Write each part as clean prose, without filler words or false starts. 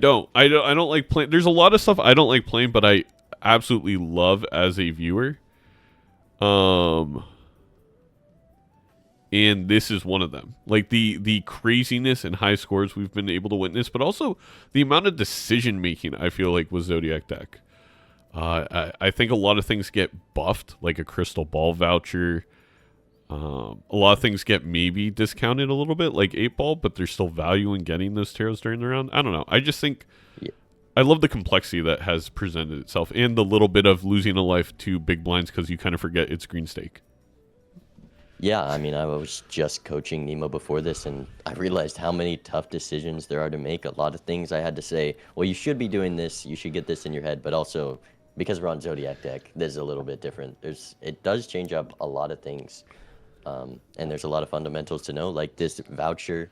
don't. I don't like playing. There's a lot of stuff I don't like playing, but I absolutely love as a viewer. And this is one of them. Like the craziness and high scores we've been able to witness, but also the amount of decision making I feel like with Zodiac deck. I think a lot of things get buffed, like a crystal ball voucher. A lot of things get maybe discounted a little bit, like 8-ball, but there's still value in getting those taros during the round. I don't know. I just think I love the complexity that has presented itself, and the little bit of losing a life to big blinds because you kind of forget it's green stake. Yeah, I mean, I was just coaching Nemo before this, and I realized how many tough decisions there are to make. A lot of things I had to say, well, you should be doing this, you should get this in your head, but also, because we're on Zodiac deck, this is a little bit different. It does change up a lot of things, and there's a lot of fundamentals to know, like this voucher,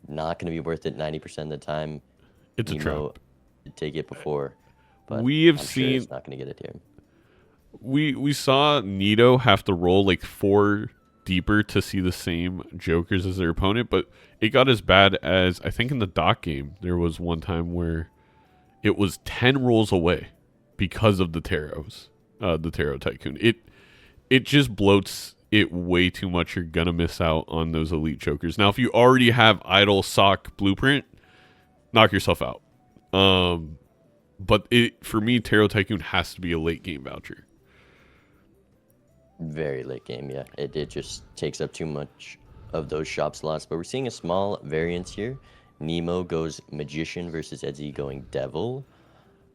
not going to be worth it 90% of the time. It's Nemo, a trap. take it before, but We have I'm seen... sure it's not going to get it here. We saw Nito have to roll like 4 deeper to see the same jokers as their opponent, but it got as bad as, I think in the dock game, there was one time where it was 10 rolls away because of the taros, the Tarot Tycoon. It just bloats it way too much. You're gonna miss out on those elite jokers. Now, if you already have Idol, Sock, Blueprint, knock yourself out. But for me, Tarot Tycoon has to be a late game voucher. Very late game, yeah. It just takes up too much of those shop slots. But we're seeing a small variance here. Nemo goes Magician versus Edzy going Devil.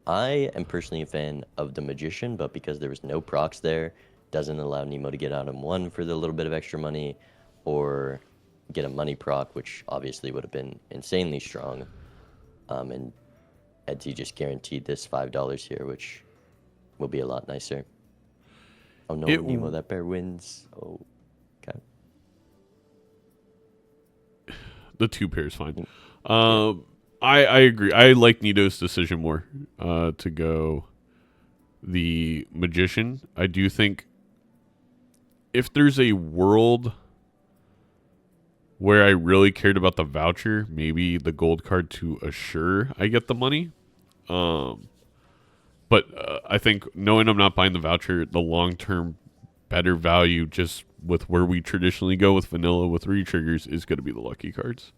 I am personally a fan of the Magician, but because there was no procs there, doesn't allow Nemo to get out on 1 for the little bit of extra money, or get a money proc, which obviously would have been insanely strong. And Edzy just guaranteed this $5 here, which will be a lot nicer. Oh no, Nemo, that bear wins. Oh, okay. The 2 pair is fine. I agree. I like Nito's decision more to go the Magician. I do think if there's a world where I really cared about the voucher, maybe the gold card to assure I get the money. But I think knowing I'm not buying the voucher, the long-term better value just with where we traditionally go with vanilla with re-triggers is going to be the lucky cards.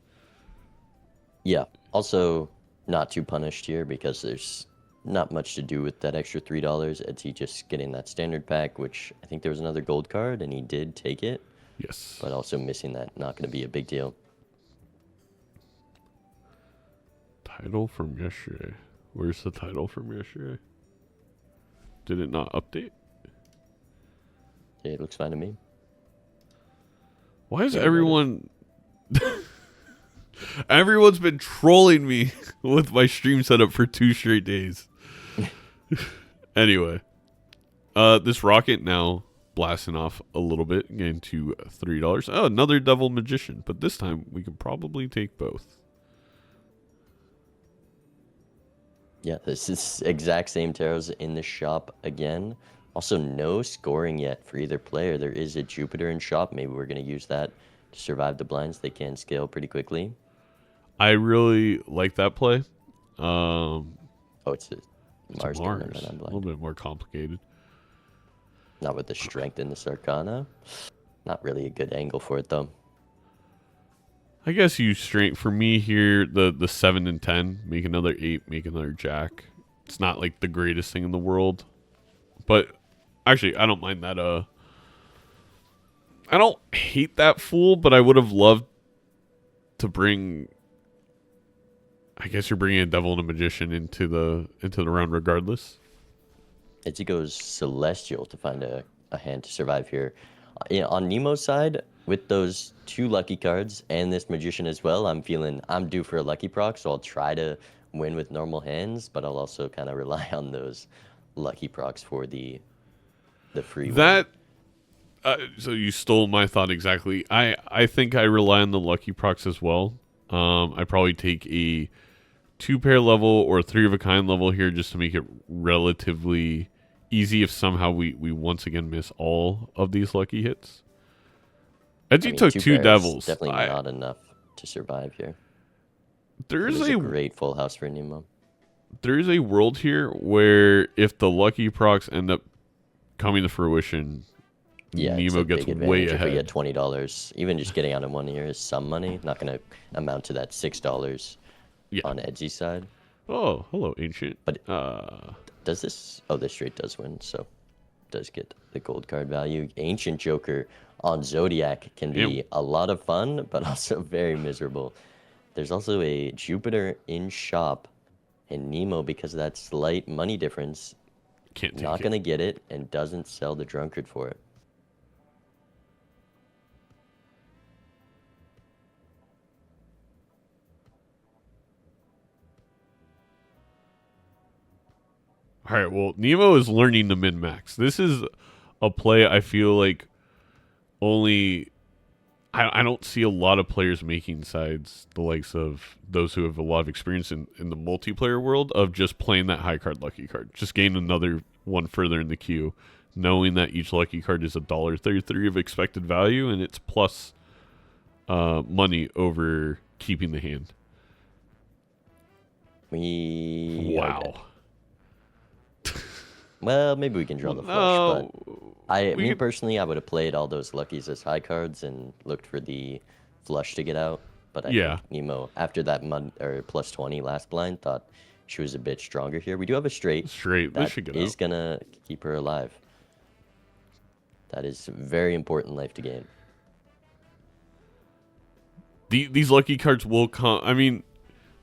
Yeah. Also, not too punished here because there's not much to do with that extra $3. Edzy just getting that standard pack, which I think there was another gold card, and he did take it. Yes. But also missing that, not going to be a big deal. Title from yesterday. Where's the title from yesterday? Did it not update? Yeah, it looks fine to me. Why is everyone... Everyone's been trolling me with my stream setup for 2 straight days. Anyway. This rocket now blasting off a little bit, getting to $3. Oh, another Devil Magician. But this time, we can probably take both. Yeah, this is exact same taros in the shop again. Also, no scoring yet for either player. There is a Jupiter in shop. Maybe we're going to use that to survive the blinds. They can scale pretty quickly. I really like that play. It's a Mars. A little bit more complicated. Not with the strength in this Arcana. Not really a good angle for it, though. I guess you straight for me here, the 7 and 10, make another 8, make another Jack. It's not like the greatest thing in the world. But actually, I don't mind that. I don't hate that fool, but I would have loved to bring... I guess you're bringing a Devil and a Magician into the round regardless. Edzy goes Celestial to find a hand to survive here. On Nemo's side, with those 2 lucky cards and this Magician as well, I'm feeling I'm due for a lucky proc, so I'll try to win with normal hands, but I'll also kind of rely on those lucky procs for the free that win. So you stole my thought exactly. I think I rely on the lucky procs as well. I probably take a 2-pair level or a 3 of a kind level here just to make it relatively easy if somehow we once again miss all of these lucky hits. Edzy took 2 devils. Definitely not enough to survive here. It There's was a a great full house for Nemo. there's a world here where if the lucky procs end up coming to fruition, Yeah, it's Nemo a gets big way advantage if we get ahead. $20. Even just getting out in 1 year is some money. Not going to amount to that $6 Yeah. on Edzy's side. Oh, hello, ancient. But does this? Oh, this straight does win, so does get the gold card value. Ancient Joker on Zodiac can be a lot of fun, but also very miserable. There's also a Jupiter in shop, and Nemo, because of that slight money difference, Can't not take going it. to get it and doesn't sell the drunkard for it. All right, well, Nemo is learning the min max. This is a play I feel like only I don't see a lot of players making sides the likes of those who have a lot of experience in the multiplayer world of just playing that high card lucky card. Just gain another one further in the queue, knowing that each lucky card is $1.33 of expected value and it's plus money over keeping the hand. We are dead. Wow. Well, maybe we can draw the flush, No, but we could, personally, I would have played all those luckies as high cards and looked for the flush to get out. But I yeah, think Nemo, after that plus 20 last blind, thought she was a bit stronger here. We do have a straight straight. This that should get is out. gonna keep her alive. That is very important life to gain. These lucky cards will come. I mean,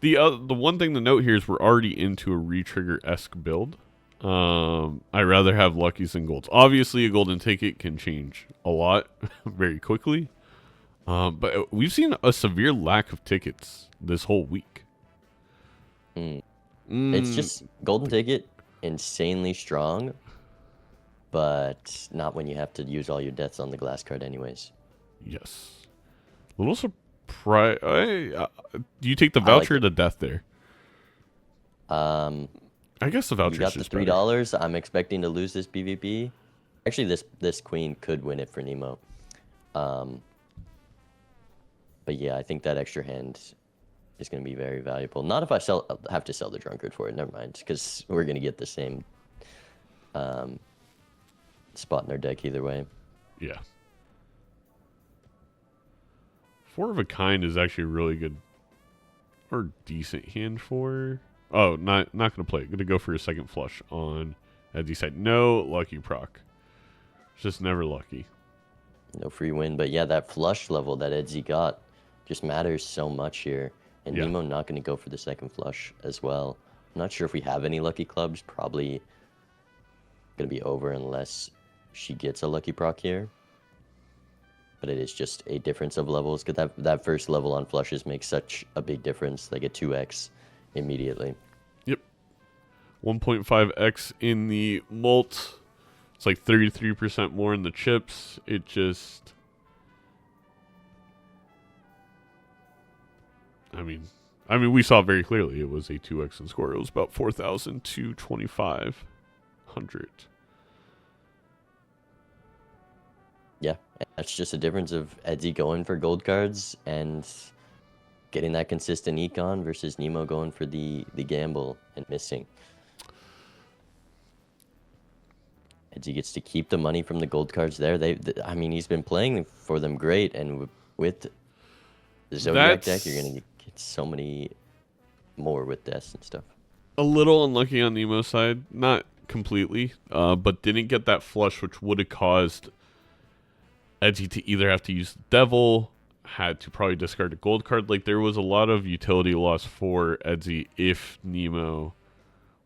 the one thing to note here is we're already into a retrigger-esque build. I'd rather have luckies than golds. Obviously, a golden ticket can change a lot very quickly. But we've seen a severe lack of tickets this whole week. It's just golden ticket, insanely strong, but not when you have to use all your deaths on the glass card anyways. Yes. A little surprise. Do you take the I like voucher or it. the death there? I guess the You voucher is got the just three better. dollars. I'm expecting to lose this PvP. Actually, this queen could win it for Nemo. But yeah, I think that extra hand is going to be very valuable. Not if I have to sell the drunkard for it. Never mind, because we're going to get the same spot in our deck either way. Yeah. Four of a kind is actually a really good or decent hand for. Oh, not gonna play it. Gonna go for a second flush on Edzy side. No lucky proc. It's just never lucky. No free win, but yeah, that flush level that Edzy got just matters so much here. And Yeah. Nemo not going to go for the second flush as well. I'm not sure if we have any lucky clubs. Probably going to be over unless she gets a lucky proc here. But it is just a difference of levels, because that first level on flushes makes such a big difference. They get 2x immediately. Yep. 1.5x in the mult. It's like 33% more in the chips. It just. I mean, we saw very clearly it was a 2x in score. It was about 4,000 to 2,500. Yeah, that's just a difference of Edzy going for gold cards and getting that consistent econ versus Nemo going for the gamble and missing. Edzy gets to keep the money from the gold cards there. I mean, he's been playing for them great, and with the Zodiac deck, you're gonna get so many more with deaths and stuff. A little unlucky on Nemo's side, not completely, but didn't get that flush, which would have caused Edzy to either have to use the Devil, had to probably discard a gold card. Like, there was a lot of utility loss for Edzy if Nemo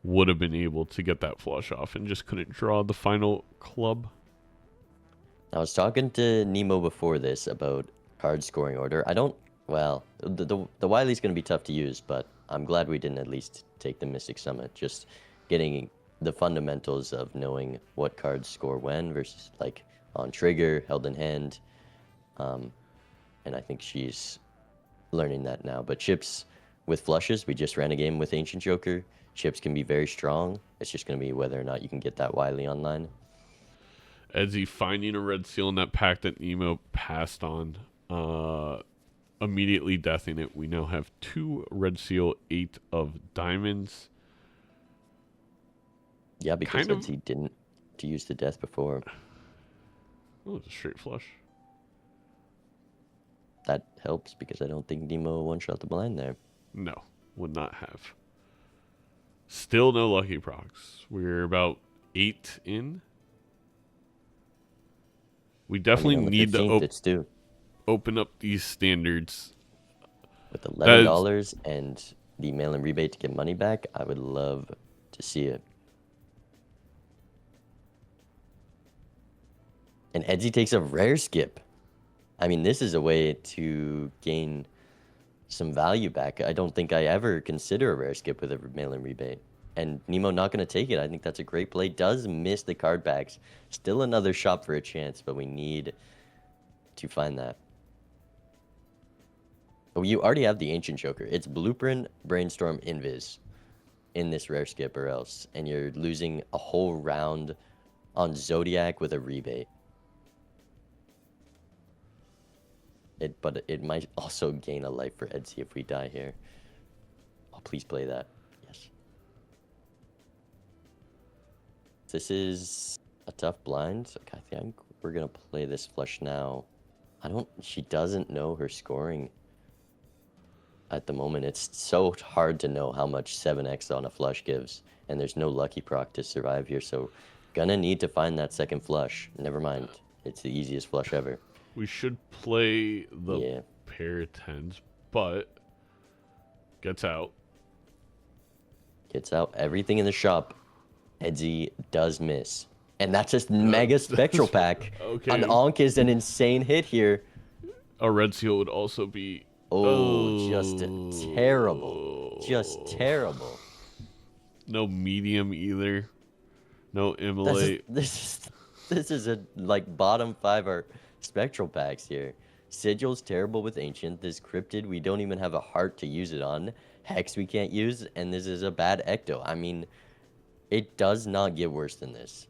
would have been able to get that flush off and just couldn't draw the final club. I was talking to Nemo before this about card scoring order. Well, the Wily's going to be tough to use, but I'm glad we didn't at least take the Mystic Summit. Just getting the fundamentals of knowing what cards score when versus, like, on trigger, held in hand. And I think she's learning that now. But chips with flushes, we just ran a game with Ancient Joker. Chips can be very strong. It's just going to be whether or not you can get that Wily online. Edzy finding a red seal in that pack that Nemo passed on. immediately deathing it. We now have 2 red seal, 8 of diamonds. Yeah, because Kind of. Edzy didn't to use the death before. Oh, it's a straight flush. That helps because I don't think Nemo one-shot the blind there. No, would not have. Still no lucky procs. We're about 8 in. We definitely need to it's due. open up these standards. With $11 and the mail-in rebate to get money back, I would love to see it. And Edzy takes a rare skip. I mean, this is a way to gain some value back. I don't think I ever consider a rare skip with a mail-in rebate. And Nemo not going to take it. I think that's a great play. Does miss the card backs. Still another shop for a chance, but we need to find that. Oh, you already have the Ancient Joker. It's Blueprint, Brainstorm, Invis in this rare skip or else. And you're losing a whole round on Zodiac with a rebate. But it might also gain a life for Edzy if we die here. Oh, please play that. Yes. This is a tough blind. Okay, I think we're going to play this flush now. She doesn't know her scoring at the moment. It's so hard to know how much 7x on a flush gives. And there's no lucky proc to survive here. So gonna need to find that second flush. Never mind. It's the easiest flush ever. We should play the pair of 10s, but gets out. Gets out. Everything in the shop, Edzy does miss. And that's just mega spectral pack. Okay. An Ankh is an insane hit here. A red seal would also be... just terrible. Just terrible. No medium either. No immolate. This is a bottom 5 are spectral packs here. Sigil's terrible with Ancient. This Cryptid, we don't even have a heart to use it on. Hex we can't use, and this is a bad Ecto. I mean, it does not get worse than this.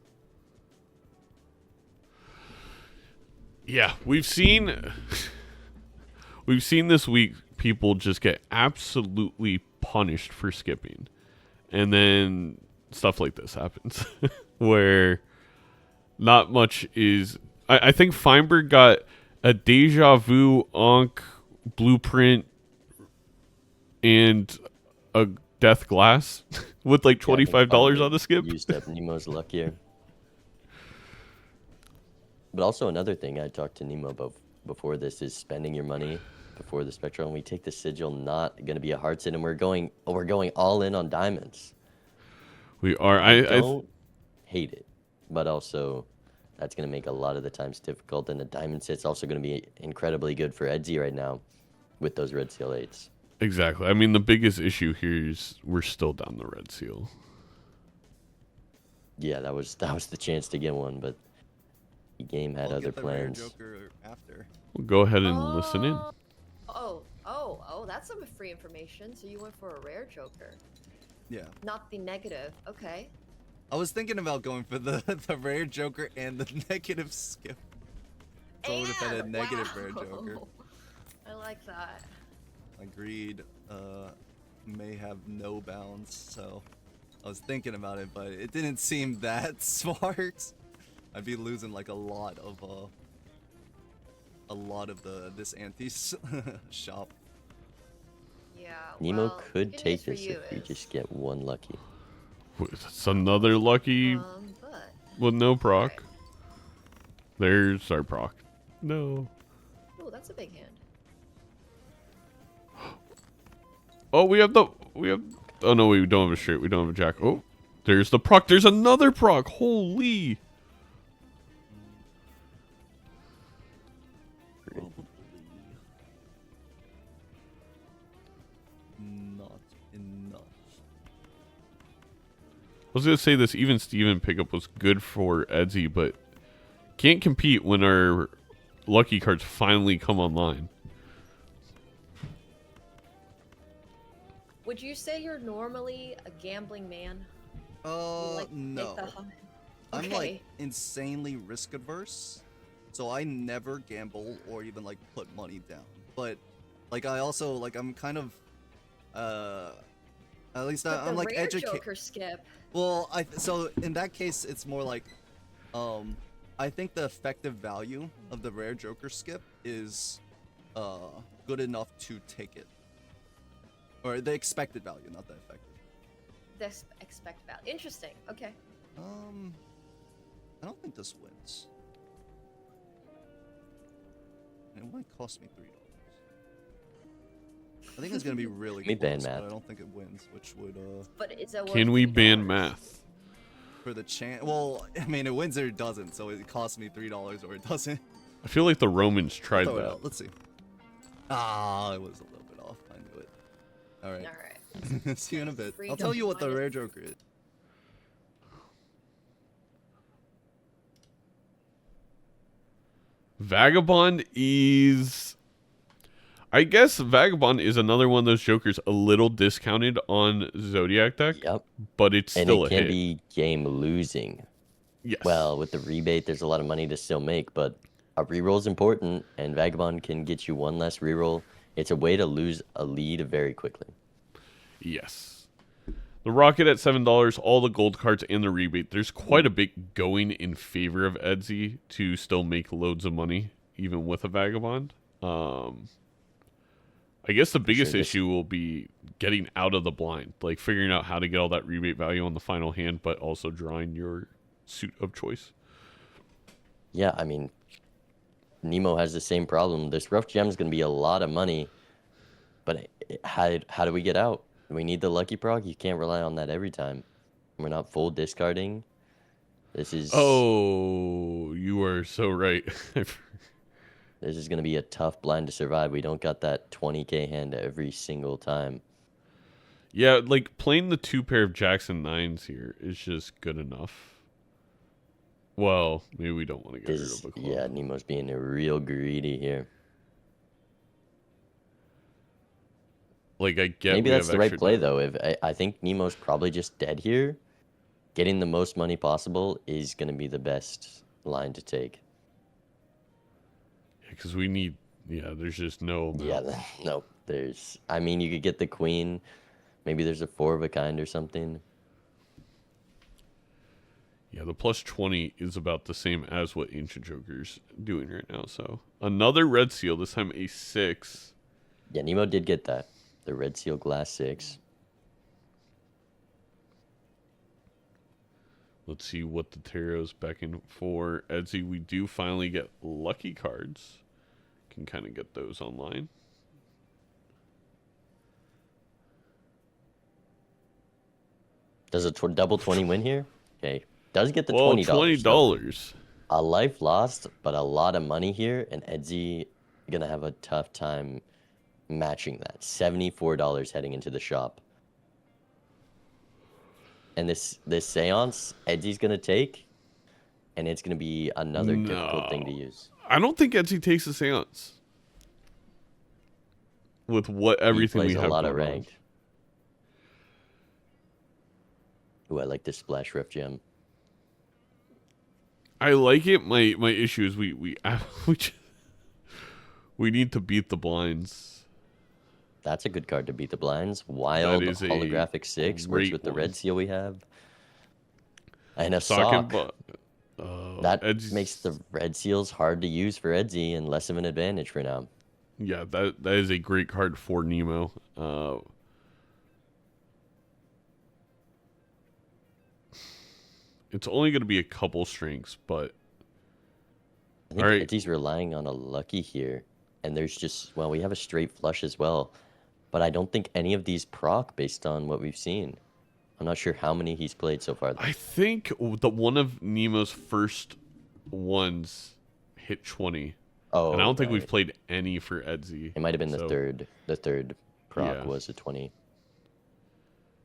Yeah, we've seen this week people just get absolutely punished for skipping. And then stuff like this happens where not much is... I think Feinberg got a Deja Vu, Ankh, Blueprint, and a Death Glass with like $25 on the skip. Used up Nemo's luck here. But also another thing I talked to Nemo about before this is spending your money before the Spectral. And we take the Sigil, not going to be a hard sit, and we're going all in on diamonds. We are. I don't hate it, but also that's going to make a lot of the times difficult. And the diamond sit's also going to be incredibly good for Edzy right now with those red seal 8s. Exactly. I mean, the biggest issue here is we're still down the red seal. Yeah, that was the chance to get one, but the game had other plans. Joker after. We'll go ahead and listen in. Oh, that's some free information. So you went for a rare Joker. Yeah. Not the negative. Okay. I was thinking about going for the rare Joker and the negative skip. So I would have had a negative rare Joker. I like that. Agreed. May have no bounds, so I was thinking about it, but it didn't seem that smart. I'd be losing like a lot of this anti's shop. Yeah. Nemo well, could good take news this for you if we is- just get one lucky. It's another lucky but with no proc. Right. There's our proc. No. Oh, that's a big hand. Oh, we have. Oh no, we don't have a straight. We don't have a jack. Oh, there's the proc. There's another proc. Holy. Not enough. I was gonna say this even Steven pickup was good for Edzy, but can't compete when our lucky cards finally come online. Would you say you're normally a gambling man? You, like, make No. the hum- I'm Okay. like insanely risk adverse, so I never gamble or even like put money down. But Like I also like I'm kind of at least But I'm the like rare educated. Joker skip. Well, so in that case it's more like I think the effective value of the rare Joker skip is good enough to take it. Or the expected value, not the effective. This expect value. Interesting. Okay. I don't think this wins. It might cost me $3. I think it's gonna be really Me ban close, but math. I don't think it wins, which would But is it worth Can we ban $3? math? for the chance. Well, I mean, it wins or it doesn't, so it costs me $3 or it doesn't. I feel like the Romans tried Throw it that. out. Let's see. Ah, it was a little bit off. I knew it. All right. All right. See you in a bit. Free I'll tell you what the minus- rare Joker is. Vagabond is... I guess Vagabond is another one of those jokers a little discounted on Zodiac deck, Yep. but it's And still it a can hit. be game losing. Yes. Well, with the rebate, there's a lot of money to still make, but a reroll is important, and Vagabond can get you one less reroll. It's a way to lose a lead very quickly. Yes. The Rocket at $7, all the gold cards and the rebate. There's quite a bit going in favor of Edzy to still make loads of money, even with a Vagabond. I guess the biggest this- issue will be getting out of the blind, like figuring out how to get all that rebate value on the final hand, but also drawing your suit of choice. Yeah, I mean, Nemo has the same problem. This rough gem is going to be a lot of money, but how do we get out? We need the lucky prog. You can't rely on that every time. We're not full discarding. This is Oh, you are so right. this is going to be a tough blind to survive. We don't got that 20k hand every single time. Yeah, like playing the 2 pair of Jackson 9s here is just good enough. Well, maybe we don't want to get rid of the club. Yeah, Nemo's being real greedy here. Like I get Maybe we that's have the right extra play damage. though. If I think Nemo's probably just dead here, getting the most money possible is going to be the best line to take. Because we need, there's just no amount. Yeah, no, there's. I mean, you could get the queen. Maybe there's a 4 of a kind or something. Yeah, the plus 20 is about the same as what Ancient Joker's doing right now. So another red seal, this time a 6. Yeah, Nemo did get that. The red seal glass 6. Let's see what the tarot's beckoning for. Edzy, we do finally get lucky cards. Can kind of get those online. Does a double 20 win here? Okay, does get the Well, $20. $20. A life lost, but a lot of money here, and Edzy gonna have a tough time matching that. $74 heading into the shop. And this seance, Edzy's gonna take, and it's gonna be another difficult thing to use. I don't think Edzy takes a seance. With what everything He we plays have a lot of going on. ranked. Ooh, I like this splash ref gem. I like it. My issue is we need to beat the blinds. That's a good card to beat the blinds. Wild is a holographic 6 works great with the one. red seal we have. And a Sock and sock. That makes the red seals hard to use for Edzy and less of an advantage for now. Yeah, that is a great card for Nemo. It's only going to be a couple strengths, but I think Alright. Edzy's relying on a lucky here. And there's just, well, we have a straight flush as well. But I don't think any of these proc based on what we've seen. I'm not sure how many he's played so far. I think the one of Nemo's first ones hit 20. Oh, And I don't think right. we've played any for Edzy. It might have been the so- third. The third proc Yeah. was a 20.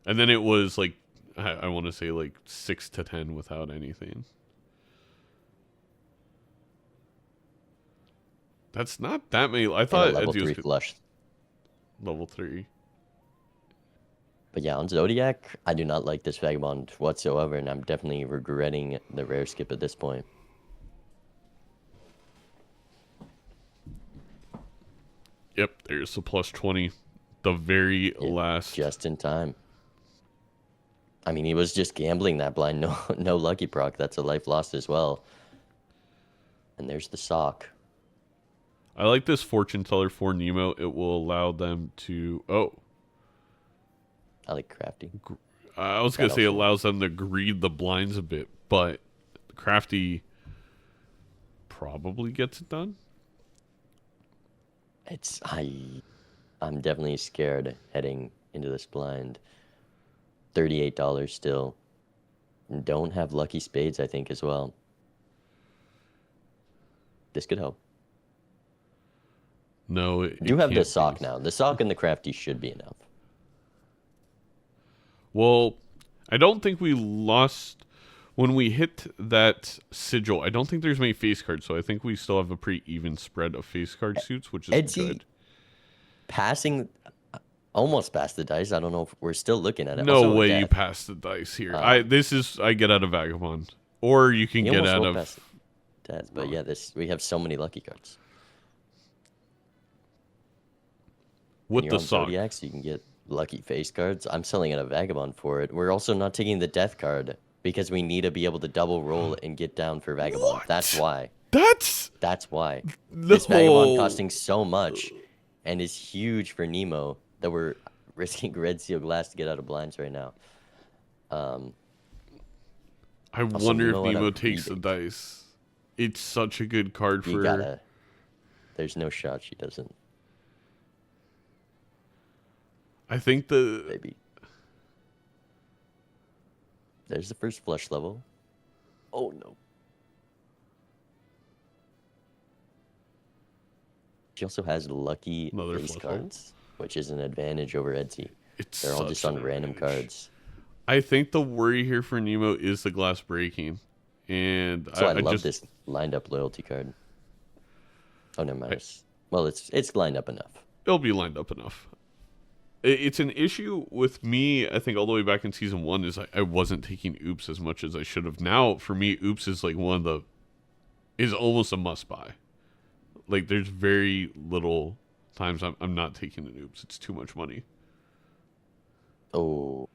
And then it was like, I want to say like 6 to 10 without anything. That's not that many. I And a thought level Edzy 3 was flush. level 3. But yeah, on Zodiac, I do not like this Vagabond whatsoever, and I'm definitely regretting the rare skip at this point. Yep, there's the plus 20. The very last. Just in time. I mean, he was just gambling that blind. No, no lucky proc. That's a life lost as well. And there's the sock. I like this fortune teller for Nemo. It will allow them to. Oh. I like crafty. I was going to say it allows them to greed the blinds a bit, but crafty probably gets it done. I'm definitely scared heading into this blind. $38 still. And don't have lucky spades, I think, as well. This could help. No, You have the sock now. The sock and the crafty should be enough. Well, I don't think we lost when we hit that sigil. I don't think there's many face cards, so I think we still have a pretty even spread of face card suits, which is Edzy good. Almost passed the dice. I don't know if we're still looking at it. No Also, way death. you pass the dice here. I get out of Vagabond, or you can You get almost out will of pass death, but yeah, we have so many lucky cards. with You're the on sock. Zodiac, so you can get lucky face cards. I'm selling at a Vagabond for it. We're also not taking the death card because we need to be able to double roll and get down for Vagabond. What? That's why. That's why. no. This Vagabond costing so much and is huge for Nemo that we're risking red seal glass to get out of blinds right now. I wonder if Nemo had a Nemo takes the rebate. dice. It's such a good card You for. gotta. There's no shot she doesn't. I think Maybe. There's the first flush level. Oh no. She also has lucky Another face flush level. cards, which is an advantage over Edzy. It's They're all just such on an random advantage. cards. I think the worry here for Nemo is the glass breaking, and So I love just, this lined up loyalty card. Oh, never mind. Well, it's lined up enough. It'll be lined up enough. It's an issue with me, I think, all the way back in season 1 is I wasn't taking oops as much as I should have. Now, for me, oops is like is almost a must buy. Like, there's very little times I'm not taking an oops. It's too much money. Oh,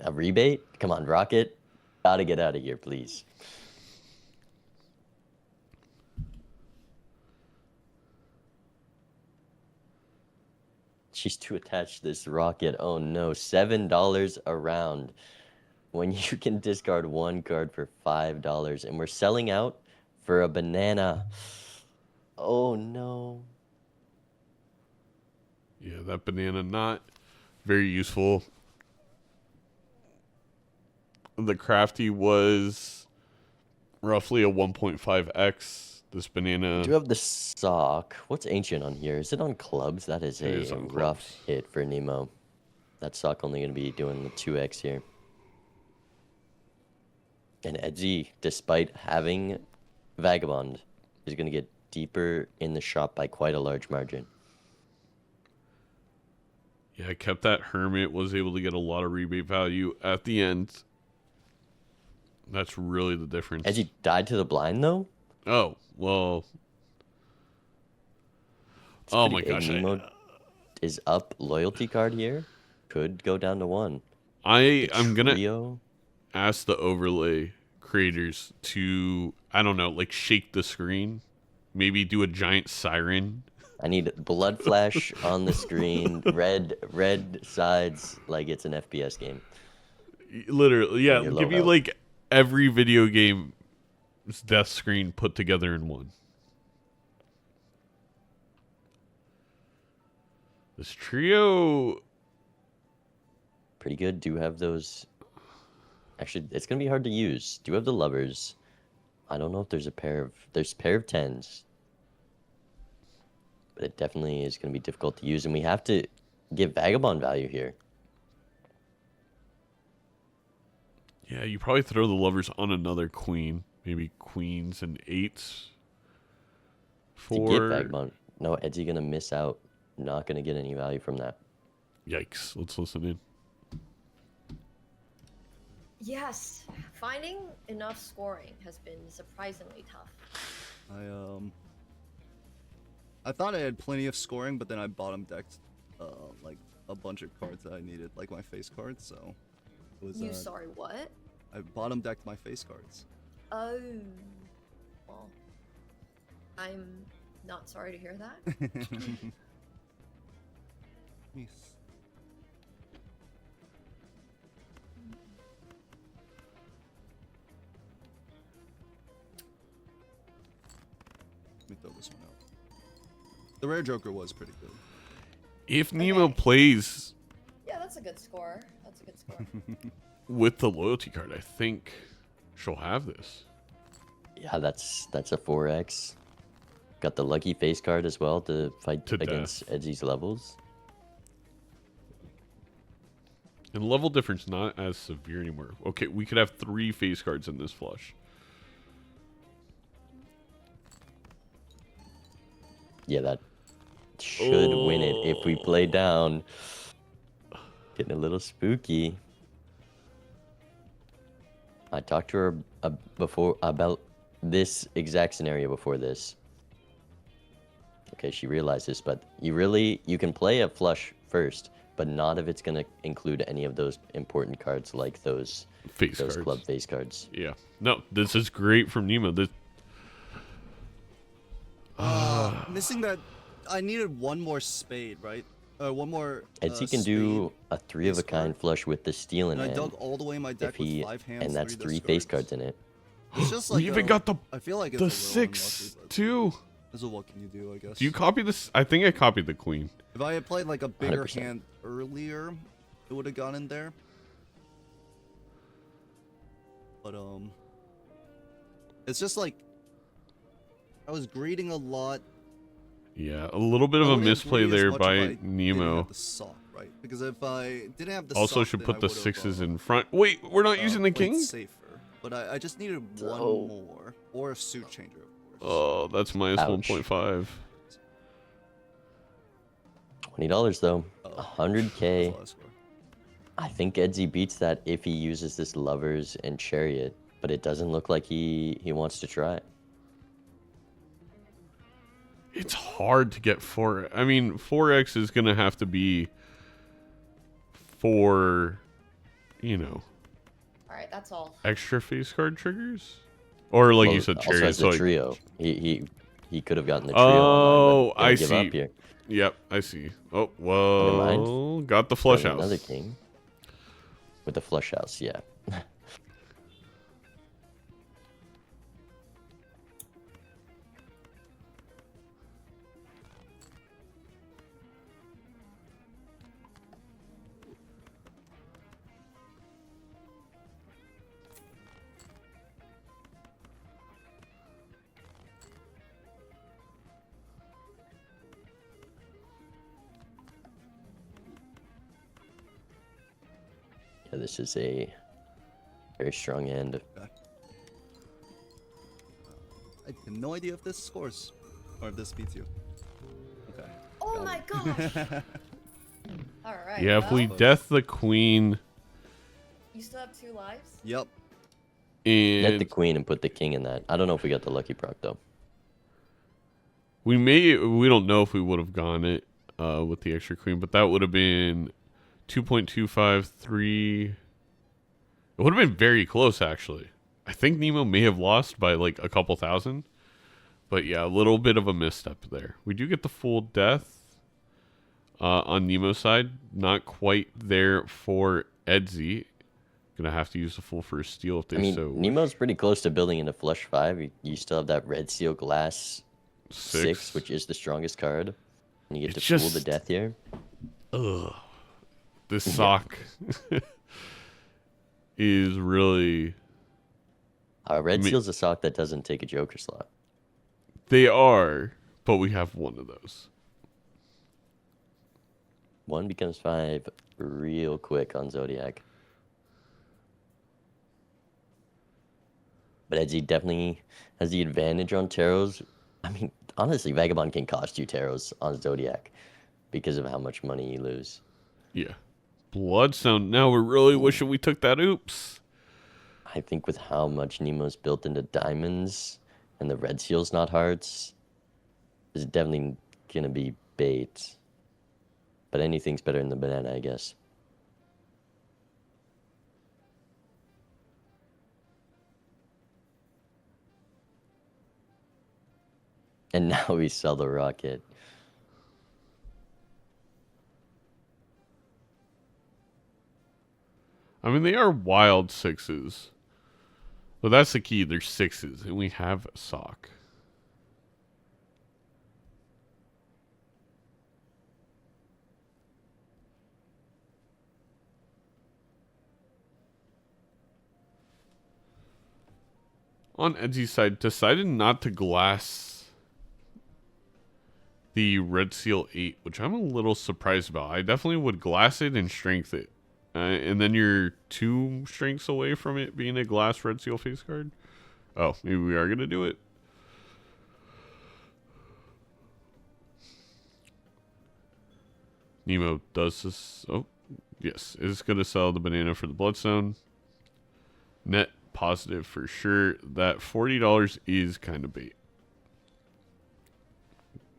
a rebate? Come on, Rocket. Gotta get out of here, please. She's too attached to this Rocket. Oh no, $7 a round. When you can discard one card for $5, and we're selling out for a banana. Oh no. Yeah, that banana not very useful. The crafty was roughly a 1.5x. This banana. I do have the sock. What's ancient on here? Is it on clubs? That is It is a on rough clubs. hit for Nemo. That sock only going to be doing the 2x here. And Edzy, despite having Vagabond, is going to get deeper in the shop by quite a large margin. Yeah, I kept that Hermit, was able to get a lot of rebate value at the end. That's really the difference. Edzy died to the blind, though? Oh, well. It's Oh pretty my big. gosh. Nemo is up. Loyalty card here. Could go down to 1. I'm going to Trio. ask the overlay creators to, I don't know, like shake the screen. Maybe do a giant siren. I need blood flash on the screen. Red sides like it's an FPS game. Literally, yeah. Your Give me loadout. like every video game's death screen put together in one. This trio. Pretty good. Do have those. Actually, it's gonna be hard to use. Do have the lovers. I don't know if there's a pair of 10s. But it definitely is gonna be difficult to use, and we have to give Vagabond value here. Yeah, you probably throw the lovers on another queen. Maybe queens and 8s. To get Vagabond. No, Edzy gonna miss out. Not gonna get any value from that. Yikes. Let's listen in. Yes, finding enough scoring has been surprisingly tough. I thought I had plenty of scoring, but then I bottom decked like a bunch of cards that I needed, like my face cards. So it was. You sorry, what? I bottom decked my face cards. Oh. Well, I'm not sorry to hear that. Yes. Let me throw this one out. The rare Joker was pretty good. If Nemo Okay. plays Yeah, that's a good score. That's a good score. with the loyalty card, I think she'll have this. Yeah, that's a 4x. Got the lucky face card as well to fight To against Edzy's levels. And level difference not as severe anymore. Okay, we could have 3 face cards in this flush. Yeah, that should win it if we play down. Getting a little spooky. I talked to her before about this exact scenario before this. Okay, she realized this, but you can play a flush first, but not if it's gonna include any of those important cards like those Face cards. club face cards. Yeah. No, this is great from Nemo. This, Missing that, I needed one more spade, right? One more. Edzy can do a 3 of a kind flush with the steel in And I hand dug all the way in my deck if he, with 5 hands. and that's 3 discards. face cards in it. It's just we like even got the I feel like it's the a little 6 unlucky, but too. this is what can you do, I guess. Do you copy this? I think I copied the queen. If I had played like a bigger 100%. hand earlier, it would have gone in there. But it's just like I was greeting a lot. Yeah, a little bit of I a wouldn't misplay greed as there much by if I didn't Nemo. have the sock, right? Because if I didn't have the Also sock, should then put I the would've, 6s in front. Wait, we're not using the played king? safer. But I just needed one Oh. more or a suit changer, of course. Oh, that's minus Ouch. 1.5. $20 though. Oh, 100k. that's a lot of score. I think Edzy beats that if he uses this lovers and chariot, but it doesn't look like he wants to try. It's hard to get 4. I mean, 4x is going to have to be for, you know, Alright, that's all. extra face card triggers? Or like you Well, said, also chariot. has So the like, trio. He could have gotten the trio. Oh, online, but I didn't give see. up here. Yep, I see. Oh, Never whoa. Got the flush Got house. Another king. With the flush house, yeah. Yeah, this is a very strong end. I have no idea if this scores or if this beats you. Okay. Oh got my it. gosh! Alright. Yeah, if we well, death the queen You still have 2 lives? Yep. Get the and queen and put the king in that. I don't know if we got the lucky proc though. we don't know if we would have gone it with the extra queen, but that would have been 2.253. It would have been very close, actually. I think Nemo may have lost by like a couple thousand. But yeah, a little bit of a misstep there. We do get the full death on Nemo's side. Not quite there for Edzy. Gonna have to use the full for a steal if they I mean, so Nemo's pretty close to building into flush 5. You still have that red seal glass 6, 6. which is the strongest card. And you get It's to fool the just- death here. Ugh. This sock is really... Red Me- seal's a sock that doesn't take a joker slot. They are, but we have one of those. 1 becomes 5 real quick on Zodiac. But Edzy definitely has the advantage on Taros. I mean, honestly, Vagabond can cost you Taros on Zodiac because of how much money you lose. Yeah. Bloodstone. Now we're really wishing we took that oops. I think with how much Nemo's built into diamonds and the red seal's not hearts, is definitely gonna be bait. But anything's better than the banana, I guess. And now we sell the rocket. I mean, they are wild 6s. But that's the key. They're 6s, and we have a sock. On Edzy's side, decided not to glass the Red Seal 8, which I'm a little surprised about. I definitely would glass it and strength it. And then you're 2 strengths away from it being a glass Red Seal face card. Oh, maybe we are going to do it. Nemo does this. Oh, yes. Is going to sell the banana for the Bloodstone. Net positive for sure. That $40 is kind of bait.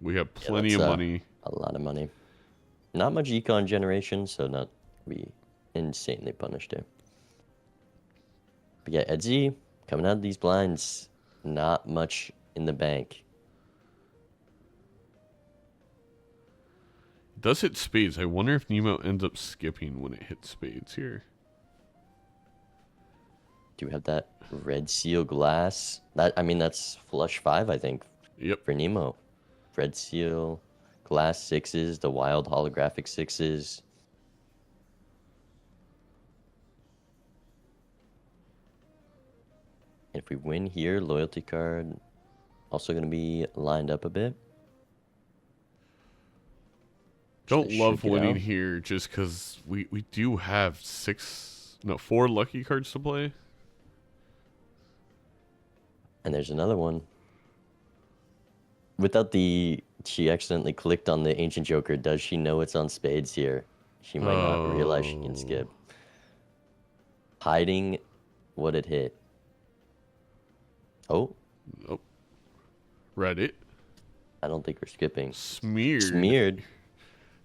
We have plenty of money. A lot of money. Not much econ generation, so not be insanely punished there. But yeah, Edzy coming out of these blinds, not much in the bank. It does hit spades. I wonder if Nemo ends up skipping when it hits spades here. Do we have that Red Seal glass? That's flush 5, I think. Yep. For Nemo. Red Seal, glass 6s, the wild holographic 6s. If we win here, loyalty card also going to be lined up a bit. Don't love winning here just because we do have 4 lucky cards to play. And there's another one. She accidentally clicked on the Ancient Joker. Does she know it's on spades here? She might not realize she can skip. Hiding what it hit. Oh. Nope. Read it. I don't think we're skipping. Smeared.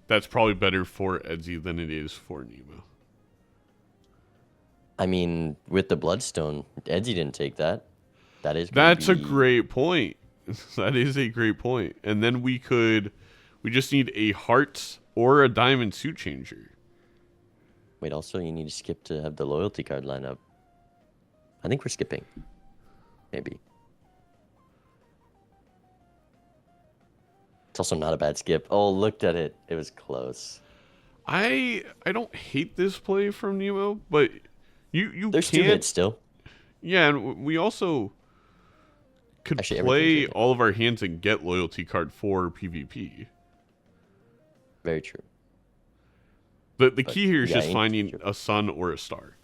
That's probably better for Edzy than it is for Nemo. I mean, with the Bloodstone, Edzy didn't take that. That's a great point. That is a great point. And then we just need a heart or a diamond suit changer. Wait, also you need to skip to have the loyalty card line up. I think we're skipping. Maybe. It's also not a bad skip. Oh, looked at it. It was close. I don't hate this play from Nemo, but There's 2 hits still. Yeah, and we also could play all of our hands and get loyalty card for PvP. Very true. The key here is just finding a sun or a star.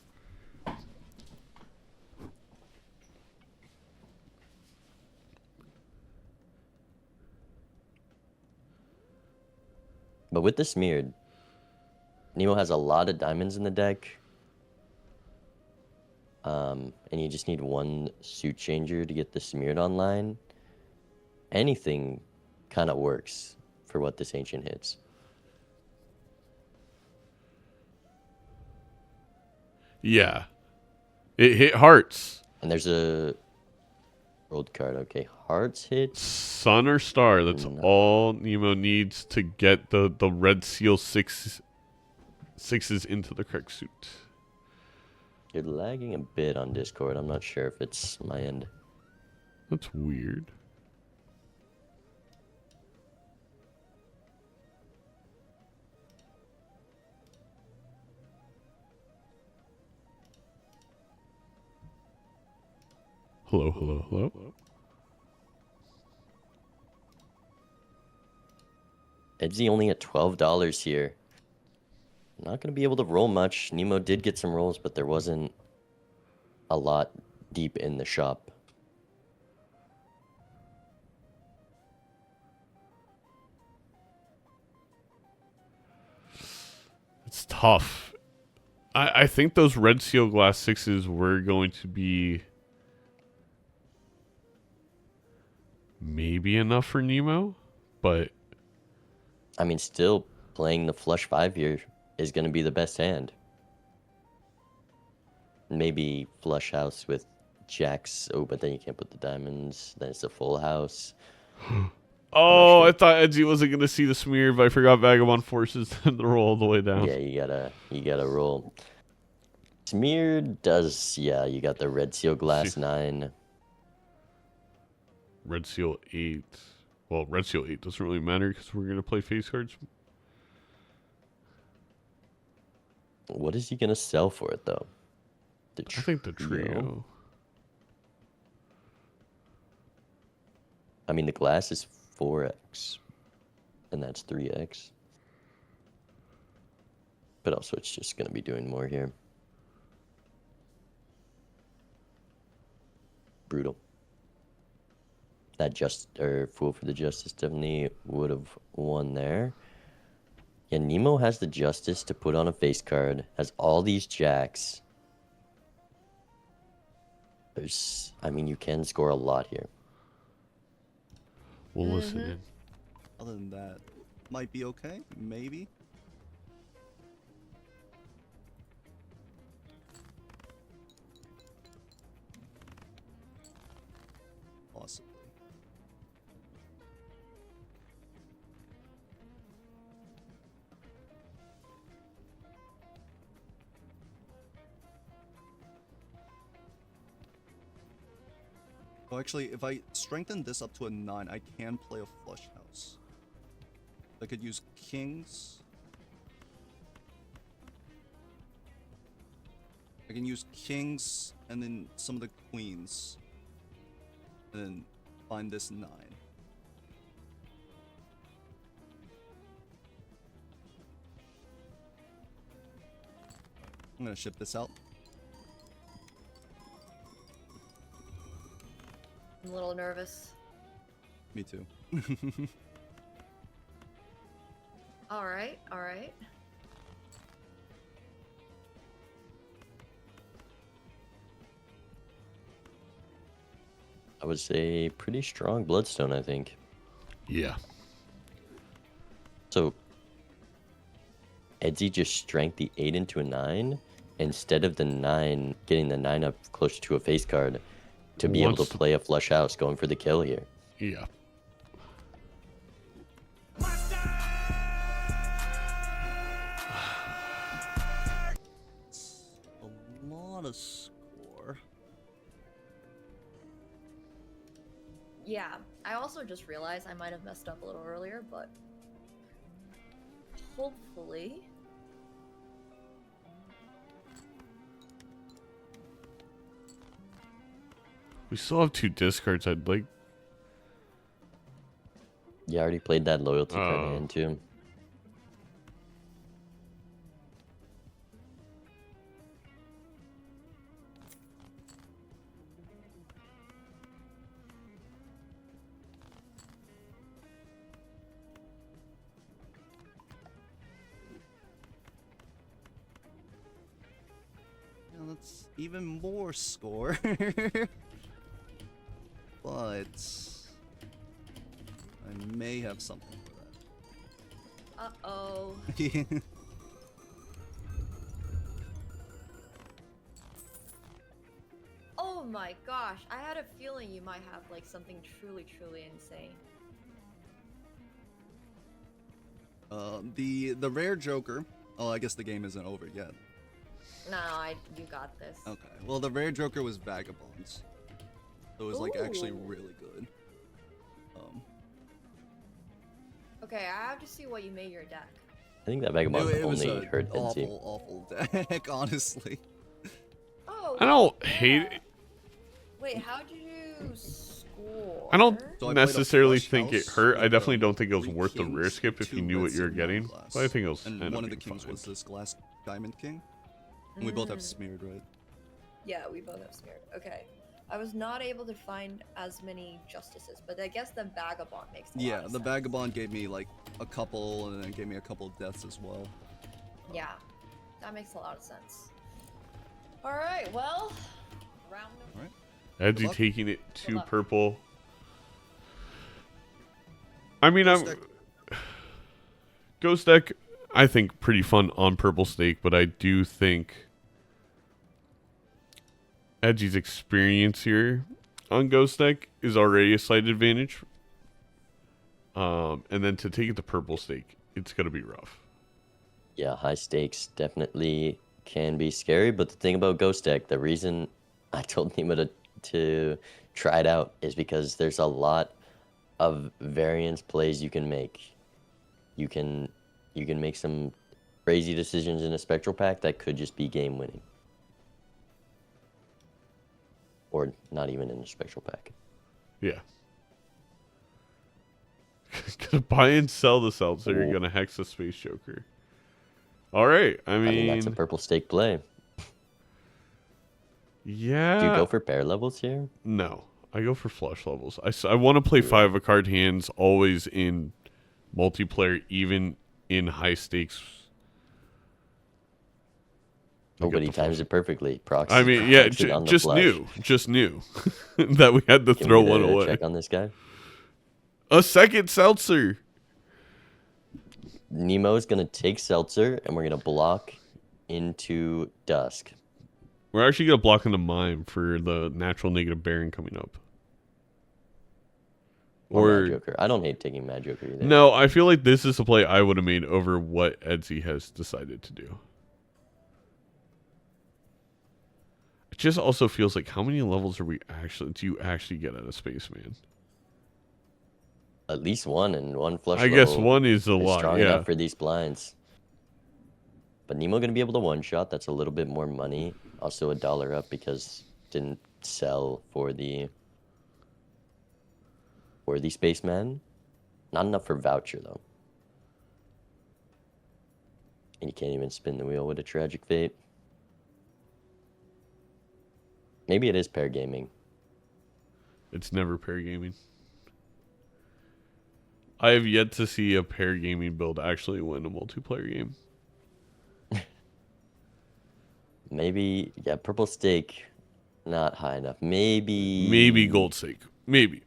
But with the smeared, Nemo has a lot of diamonds in the deck. And you just need 1 suit changer to get the smeared online. Anything kind of works for what this ancient hits. Yeah. It hit hearts. And there's a world card. Okay, hearts hit. Sun or star. That's all Nemo needs to get the Red Seal 6s into the correct suit. You're lagging a bit on Discord. I'm not sure if it's my end. That's weird. Hello. Edzy only at $12 here. Not going to be able to roll much. Nemo did get some rolls, but there wasn't a lot deep in the shop. It's tough. I think those Red Seal Glass 6s were going to be maybe enough for Nemo, but I mean, still playing the flush 5 here is going to be the best hand. Maybe flush house with jacks. Oh, but then you can't put the diamonds. Then it's a full house. Oh, sure. I thought Edzy wasn't gonna see the smear, but I forgot Vagabond forces them to roll all the way down. Yeah, you gotta roll. Smear does, yeah, you got the red seal glass 9. Red seal 8. Well, red seal 8 doesn't really matter because we're gonna play face cards. What is he gonna sell for it though? I think the trio. I mean, the glass is 4x, and that's 3x. But also, it's just gonna be doing more here. Brutal. That Fool for the Justice definitely would have won there. Yeah, Nemo has the Justice to put on a face card, has all these jacks. I mean, you can score a lot here. We'll listen in. Other than that, might be okay, maybe. Possibly. Oh, actually, if I strengthen this up to a 9, I can play a flush house. I could use kings. I can use kings and then some of the queens. And then find this 9. I'm gonna ship this out. I'm a little nervous. Me too. All right, all right. I would say pretty strong bloodstone, I think. Yeah. So, Edzy just strength the 8 into a 9 instead of the 9 getting the 9 up closer to a face card to be able to play a flush house, going for the kill here. Yeah. A lot of score. Yeah, I also just realized I might have messed up a little earlier, but hopefully. We still have 2 discards. I'd like. You already played that loyalty card hand too. Yeah, that's even more score. But I may have something for Uh-oh. that. Oh my gosh, I had a feeling you might have like something truly, truly insane. The rare Joker. Oh, I guess the game isn't over yet. No, you got this. Okay. Well, the rare Joker was Vagabonds. So it was like actually Ooh. really good. Okay, I have to see what you made your deck. I think that Vagabond it was only an hurt Edzy. awful deck, honestly. Oh. I don't yeah. hate it. Wait, how did you score? I don't So I played a necessarily flush think it house hurt. I with, definitely don't think it was 3 worth the rare kings, skip if 2 you knew red what you were seal, getting. glass. But I think it was. And ended one up of the being kings fine. was this glass diamond king. And we both have smeared, right? Yeah, we both have smeared. Okay. I was not able to find as many justices, but I guess the vagabond makes a lot Yeah, of the sense. vagabond gave me like a couple, and then gave me a couple deaths as well. Yeah, that makes a lot of sense. All right, well, round. All right. Edzy luck. taking it to luck. purple. I mean, First I'm. deck- Ghost deck, I think, pretty fun on purple stake, but I do think Edzy's experience here on Ghost deck is already a slight advantage. And then to take it to purple stake, it's gonna be rough. Yeah, high stakes definitely can be scary, but the thing about Ghost Deck, the reason I told Nemo to try it out is because there's a lot of variance plays you can make. You can make some crazy decisions in a spectral pack that could just be game winning. Or not even in a spectral pack. Yeah. Gonna buy and sell the seltzer. You're Ooh. gonna hex the space joker. All right. I I mean, that's a mean, purple stake play. yeah. Do you go for pair levels here? No, I go for flush levels. I want to play 5 of card hands always in multiplayer, even in high stakes. Nobody times it perfectly. Proxy. I mean, yeah, proxy on the just flash. knew that we had to Can throw we one get a away. check on this guy? A second seltzer. Nemo's gonna take seltzer, and we're gonna block into dusk. We're actually gonna block into mime for the natural negative baron coming up. Or Mad Joker. I don't hate taking Mad Joker either. No, I feel like this is a play I would have made over what Edzy has decided to do. It just also feels like how many levels do you actually get out of Spaceman? At least one, and one flush. I guess level one is a is lot. strong Yeah. enough for these blinds. But Nemo gonna be able to one shot. That's a little bit more money. Also $1 up because didn't sell for the Spaceman. Not enough for voucher though. And you can't even spin the wheel with a tragic fate. Maybe it is pair gaming. It's never pair gaming. I have yet to see a pair gaming build actually win a multiplayer game. Maybe, yeah, purple stake, not high enough. Maybe gold stake. Maybe.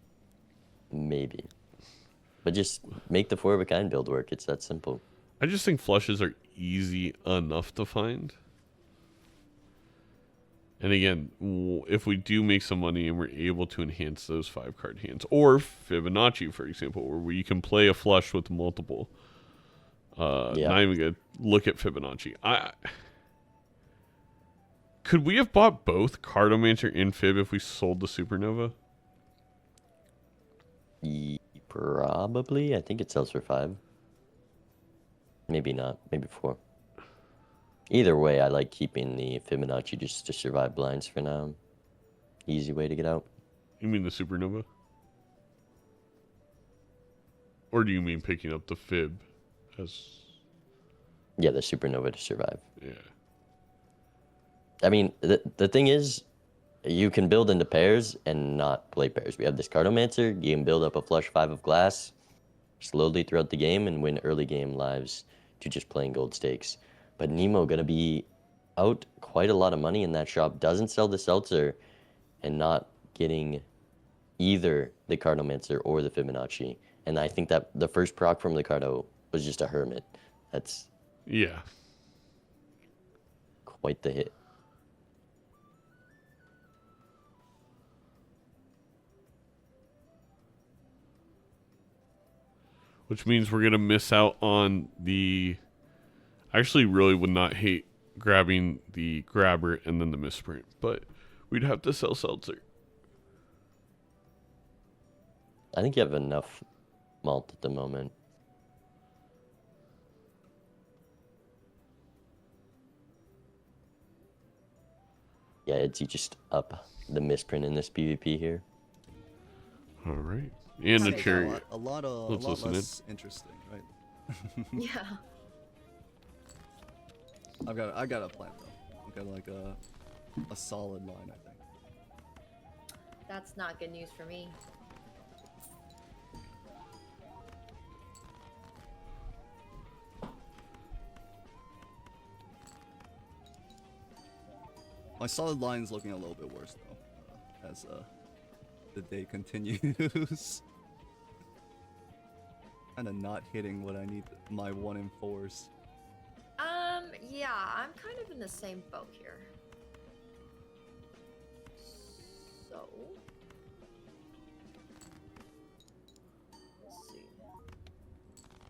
But just make the 4 of a kind build work. It's that simple. I just think flushes are easy enough to find. And again, if we do make some money and we're able to enhance those 5 card hands, or Fibonacci, for example, where you can play a flush with multiple. Not even gonna look at Fibonacci. Could we have bought both Cartomancer and Fib if we sold the Supernova? Probably. I think it sells for 5. Maybe not. Maybe 4. Either way, I like keeping the Fibonacci just to survive blinds for now. Easy way to get out. You mean the Supernova? Or do you mean picking up the Fib as... Yeah, the Supernova to survive. Yeah. I mean, the thing is, you can build into pairs and not play pairs. We have this Cartomancer. You can build up a flush 5 of glass slowly throughout the game and win early game lives to just playing gold stakes. But Nemo gonna be out quite a lot of money in that shop. Doesn't sell the seltzer and not getting either the Cartomancer or the Fibonacci. And I think that the first proc from the Carto was just a Hermit. That's quite the hit. Which means we're going to miss out on the... I actually really would not hate grabbing the grabber and then the misprint, but we'd have to sell seltzer. I think you have enough malt at the moment. Yeah, Edzy just up the misprint in this PvP here. All right. And the Okay. cherry. A lot Let's listen in. less interesting, right? Yeah. I got a plan though. I've got like a solid line, I think. That's not good news for me. My solid line's looking a little bit worse though, as the day continues. kind of not hitting what I need my 1 in 4s. Yeah, I'm kind of in the same boat here. So, let's see.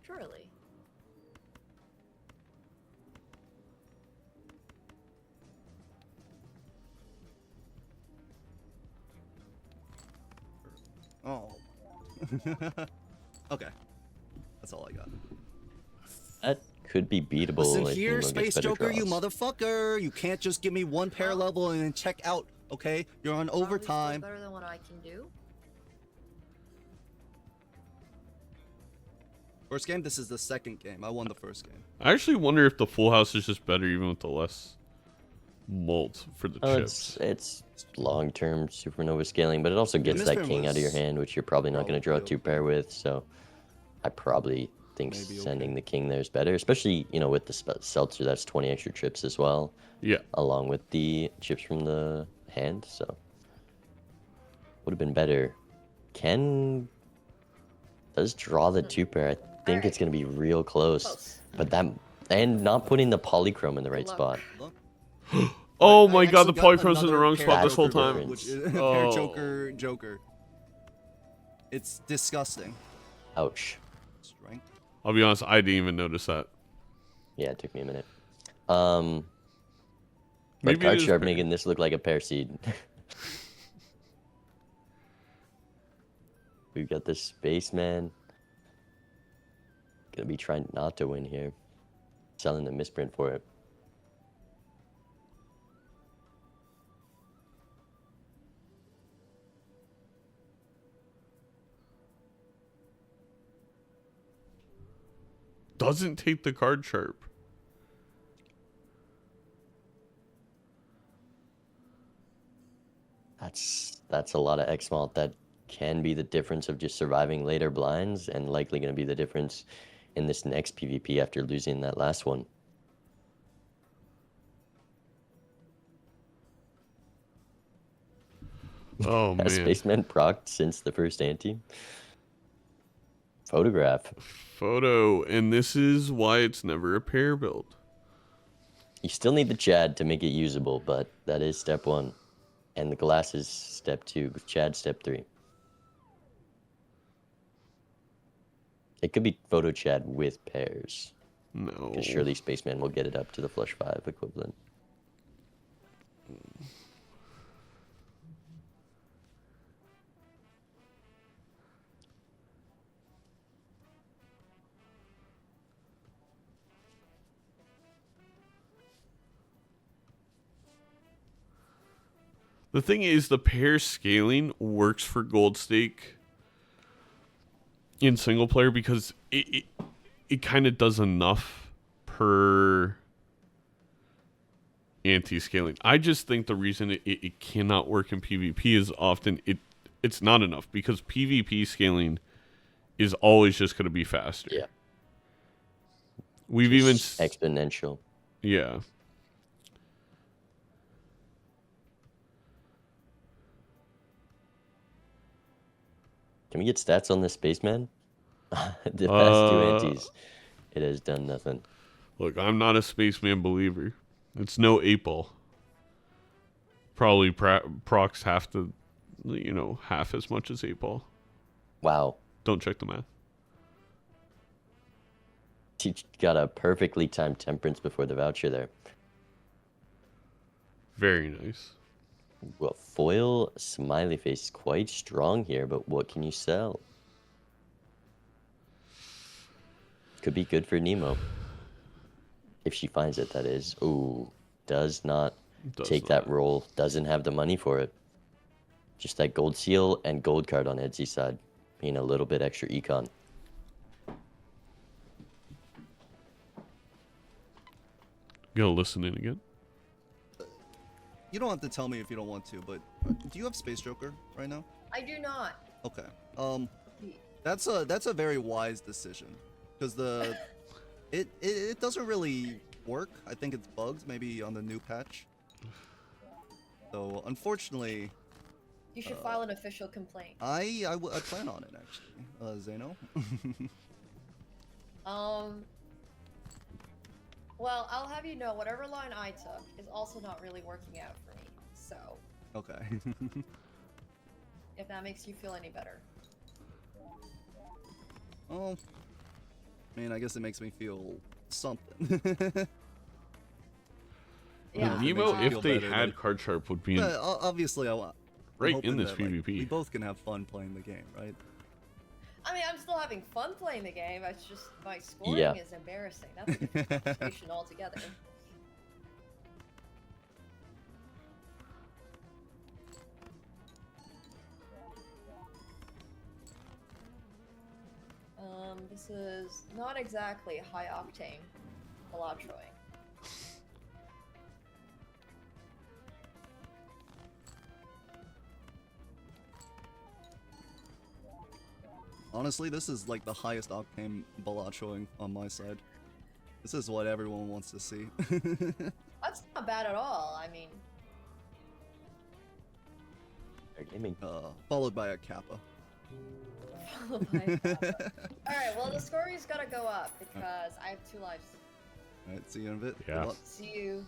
Surely. Oh. Okay. That's all I got. That could be beatable. Listen if here, Nemo gets Space better Joker, you draws. motherfucker! You can't just give me 1 pair level and then check out, okay? You're on Are we still overtime. better than what I can do? First game, this is the second game. I won the first game. I actually wonder if the full house is just better even with the less mult for the Oh, chips. it's long-term supernova scaling, but it also gets that Misprint king out of your was hand, which you're probably not going to draw probably 2-pair with. So I probably think Maybe sending okay. the king there is better, especially with the seltzer. That's 20 extra chips as well, Yeah. along with the chips from the hand. So would have been better. Ken does draw the 2-pair. I think Alright. it's going to be real close, Close. but that and not putting the polychrome in the right Luck. spot. Look. Oh I my god, the actually got polychrome's in the another wrong pair spot this whole Joker, time. Which is pair Oh. Joker. It's disgusting. Ouch. Strength. I'll be honest, I didn't even notice that. Yeah, it took me a minute. Maybe But it card is sharp pair. making this look like a pair seed. We've got the Spaceman. Gonna be trying not to win here. Selling the misprint for it. Doesn't take the card sharp. That's a lot of X malt. That can be the difference of just surviving later blinds, and likely going to be the difference in this next PvP after losing that last one. Oh Has man. Spaceman procced since the first ante? Photograph. Photo, and this is why it's never a pair build. You still need the Chad to make it usable, but that is step 1. And the glass is step 2, Chad step 3. It could be photo Chad with pairs, No. because surely Spaceman will get it up to the flush 5 equivalent. The thing is, the pair scaling works for gold stake in single player because it kind of does enough per anti-scaling. I just think the reason it cannot work in PvP is often it's not enough because PvP scaling is always just going to be faster. Yeah. We've even Just exponential. yeah. Can we get stats on this Spaceman? The past 2 Uh, antes, it has done nothing. Look, I'm not a Spaceman believer. It's no 8-ball. Probably procs half half as much as 8-ball. Wow. Don't check the math. He got a perfectly timed temperance before the voucher there. Very nice. Well, foil smiley face is quite strong here, but what can you sell? Could be good for Nemo. If she finds it, that is. Ooh, does not take that roll. Doesn't have the money for it. Just that gold seal and gold card on Edzy's side. Being a little bit extra econ. Gonna listen in again. You don't have to tell me if you don't want to, but do you have Space Joker right now? I do not. Okay. That's a very wise decision, because it doesn't really work. I think it's bugs, maybe on the new patch. So unfortunately, You should file an official complaint. I plan on it actually, Zeno. Well, I'll have you know, whatever line I took is also not really working out for me. So, Okay. if that makes you feel any better. Well, I mean, I guess it makes me feel something. Yeah. It makes Nemo, me if feel they better, had like- card sharp, would be in, But obviously, I'm right hoping in this that, like, PvP. we both can have fun playing the game, right? I mean, I'm still having fun playing the game. It's just my scoring Yeah. is embarrassing. That's a different conversation altogether. This is not exactly high octane Balatroing. Honestly, this is like the highest octane Balatroing on my side. This is what everyone wants to see. That's not bad at all. I mean, Fair gaming. Followed by a Kappa. followed by a Kappa. Alright, well, the scoring's gotta go up because I have 2 lives. Alright, see you in a bit. Yeah. Good luck. See you.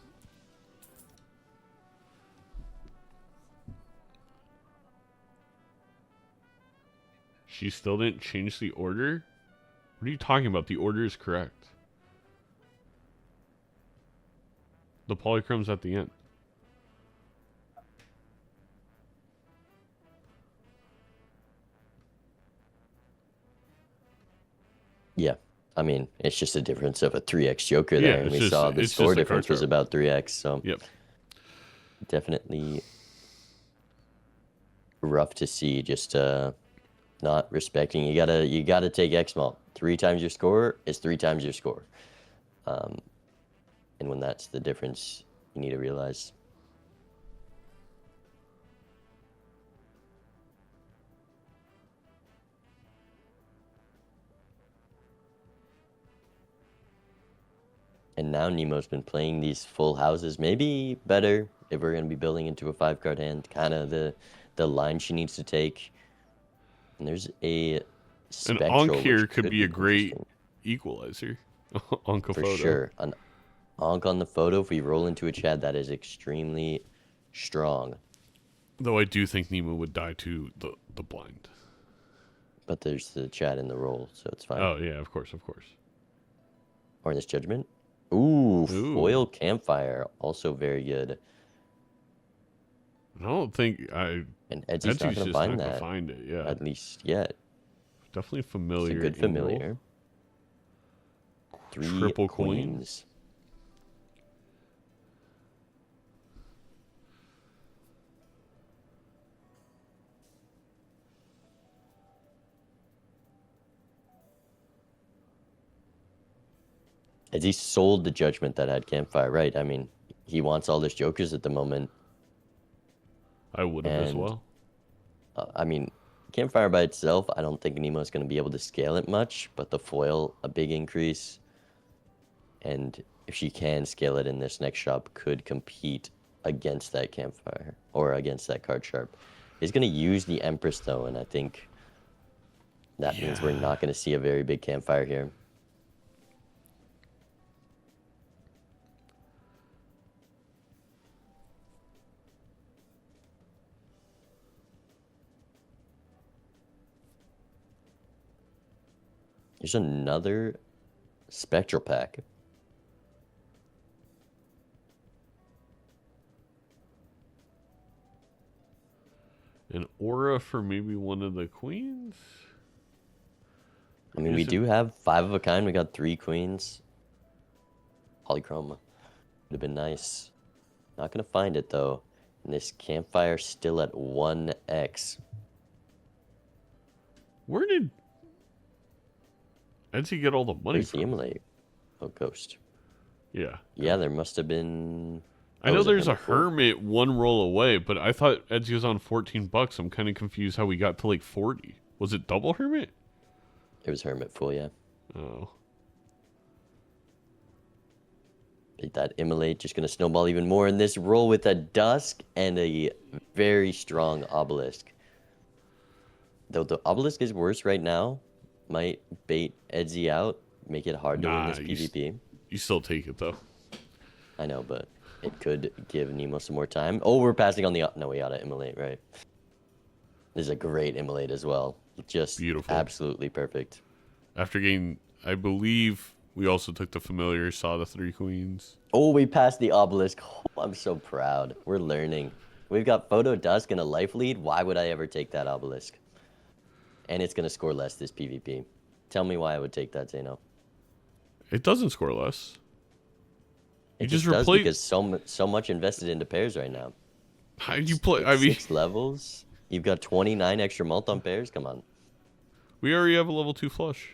She still didn't change the order? What are you talking about? The order is correct. The polychrome's at the end. Yeah. I mean, it's just a difference of a 3x Joker Yeah, there, and it's we just- saw the it's score just a difference card was sharp. about 3x, so Yep. definitely rough to see. Just not respecting. You gotta take X malt. 3 times your score is 3 times your score, and when that's the difference, you need to realize. And now Nemo's been playing these full houses, maybe better if we're going to be building into a 5-card hand. Kind of the line she needs to take. And there's a An spectral, Onk here which could be a great interesting. equalizer. Onk a For photo. sure. An Onk on the photo, if we roll into a Chad, that is extremely strong. Though I do think Nemo would die to the blind. But there's the Chad in the roll, so it's fine. Oh, yeah, of course, of course. Or in this Judgment. Ooh, Ooh. foil campfire, also very good. I don't think I... And Edzy's not Edzy's going to just find not going to that, find it, yeah. at least yet. Definitely It's familiar. a good angle. familiar. 3 Triple queens. Edzy sold the Judgment that had campfire, right? I mean, he wants all his Jokers at the moment. I would have as And- well. I mean, campfire by itself, I don't think Nemo's going to be able to scale it much, but the foil, a big increase. And if she can scale it in this next shop, could compete against that campfire or against that card sharp. He's going to use the Empress though, and I think that means we're Yeah. not going to see a very big campfire here. There's another spectral pack. An aura for maybe one of the queens? I mean, we Is it- do have 5 of a kind. We got 3 queens. Polychrome would have been nice. Not gonna find it though. And this campfire still at 1x. Where did Edzy get all the money Where's the from? emulator? Oh, ghost. Yeah. Yeah, there must have been. I Oh, know was it there's a Hermit Four? hermit one roll away, but I thought Edzy was on $14. I'm kind of confused how we got to like 40. Was it double hermit? It was Hermit Full, yeah. Oh. That immolate just gonna snowball even more in this roll with a Dusk and a very strong Obelisk. Though the Obelisk is worse right now, might bait Edzy out, make it hard to win this PvP. You still take it though. I know, but it could give Nemo some more time. Oh, we're passing on the... No, we gotta immolate, right? This is a great immolate as well. Just Beautiful. Absolutely perfect. After getting, I believe we also took the familiar, saw the 3 queens. Oh, we passed the obelisk. Oh, I'm so proud. We're learning. We've got Photo Dusk and a life lead. Why would I ever take that obelisk? And it's going to score less this PvP. Tell me why I would take that, Zeno. It doesn't score less. It You just just does replace. because so much invested into pairs right now. How did you play? It's I mean, 6 levels. You've got 29 extra mult on pairs. Come on. we already have a level 2 flush.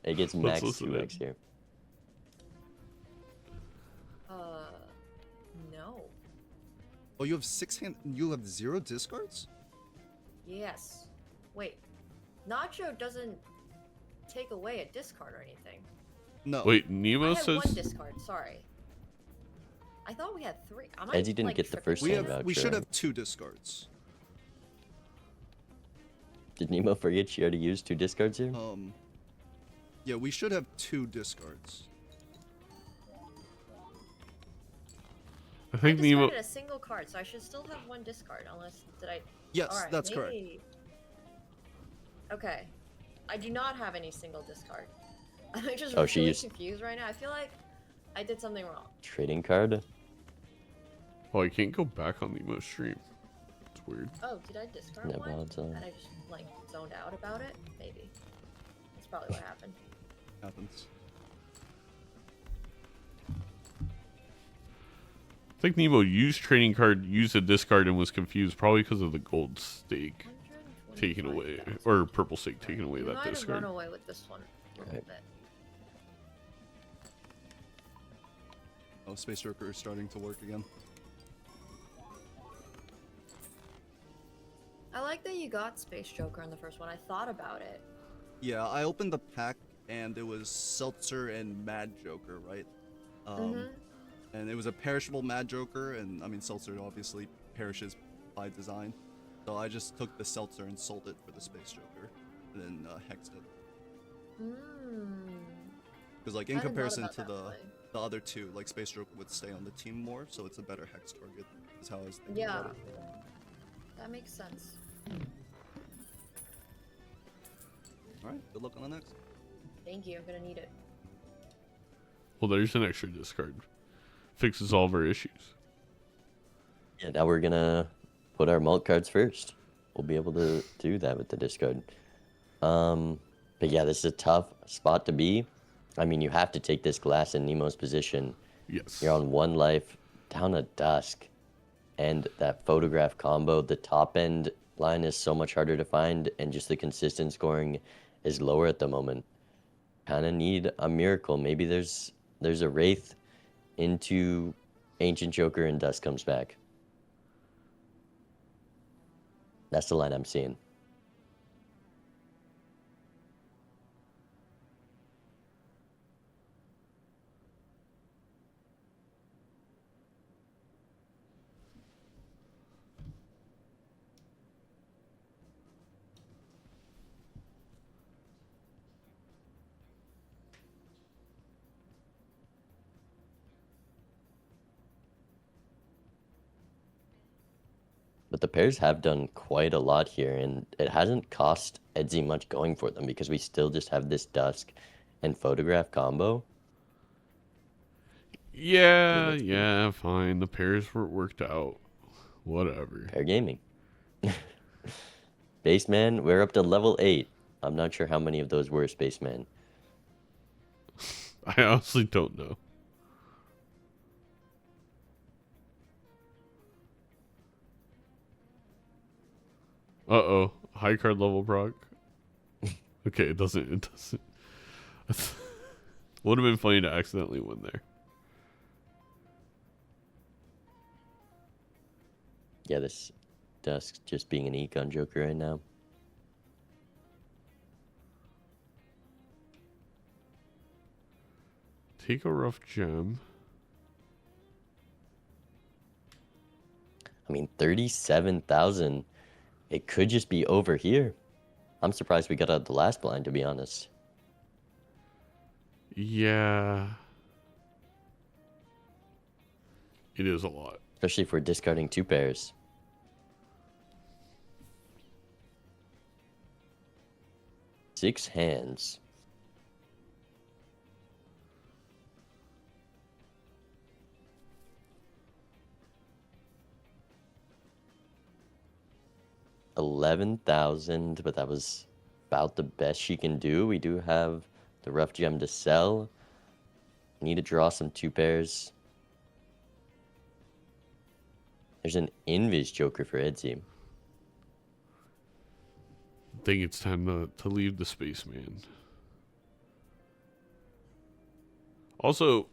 It gets Let's max listen 2x here. No. Oh, you have 6 hand. You have 0 discards? Yes. Wait. Nacho doesn't take away a discard or anything. No. Wait, I Nemo had says. one discard. Sorry. I thought we had 3. Edzy didn't get the first We hand have. voucher. We should have 2 discards. Did Nemo forget she already used 2 discards here? Yeah, we should have 2 discards. I I think Nemo. discarded a single card, so I should still have 1 discard. Unless did I? Yes, Alright, that's correct. maybe. Okay. I do not have any single discard. I'm just Oh, she really used- confused right now. I feel like I did something wrong. Trading card? Oh, I can't go back on Nemo's stream. It's weird. Oh, did I discard No, one? well, it's, And I just like zoned out about it? Maybe. That's probably what happened. Happens. I think Nemo used trading card, used a discard, and was confused, probably because of the gold stake taken away, 125,000. or purple stake taking away We that might have discard. run away with this one a little Right. bit. Oh, Space Joker is starting to work again. I like that you got Space Joker in the first one. I thought about it. Yeah, I opened the pack and it was Seltzer and Mad Joker, right? And it was a perishable Mad Joker, and I mean Seltzer obviously perishes by design. So I just took the Seltzer and sold it for the Space Joker, and then hexed it. Because like in I hadn't thought comparison about to that play. the other two, like Space Joker would stay on the team more, so it's a better hex target. Is how I was thinking Yeah. about it. That makes sense. All right, good luck on the next. Thank you. I'm gonna need it. Well, there's an extra discard. Fixes all of our issues. Yeah, now we're gonna put our mult cards first. We'll be able to do that with the discard. But yeah, this is a tough spot to be. I mean, you have to take this glass in Nemo's position. Yes. You're on 1 life, down a dusk, and that photograph combo. The top end line is so much harder to find, and just the consistent scoring is lower at the moment. Kind of need a miracle. Maybe there's a Wraith into Ancient Joker and Dusk comes back. That's the line I'm seeing. But the pairs have done quite a lot here, and it hasn't cost Edzy much going for them because we still just have this Dusk and Photograph combo. Yeah, fine. The pairs were worked out. Whatever. Pair gaming. Spaceman, we're up to level 8. I'm not sure how many of those were Spaceman. I honestly don't know. Uh-oh. High card level proc. Okay, it doesn't. Would have been funny to accidentally win there. Yeah, this Dusk just being an econ Joker right now. Take a rough gem. I mean, 37,000. It could just be over here. I'm surprised we got out the last blind, to be honest. Yeah. It is a lot. Especially if we're discarding 2 pairs. Six hands. $11,000, but that was about the best she can do. We do have the rough gem to sell. Need to draw some 2 pairs. There's an Invis Joker for Edzy. I think it's time to leave the Spaceman. Also,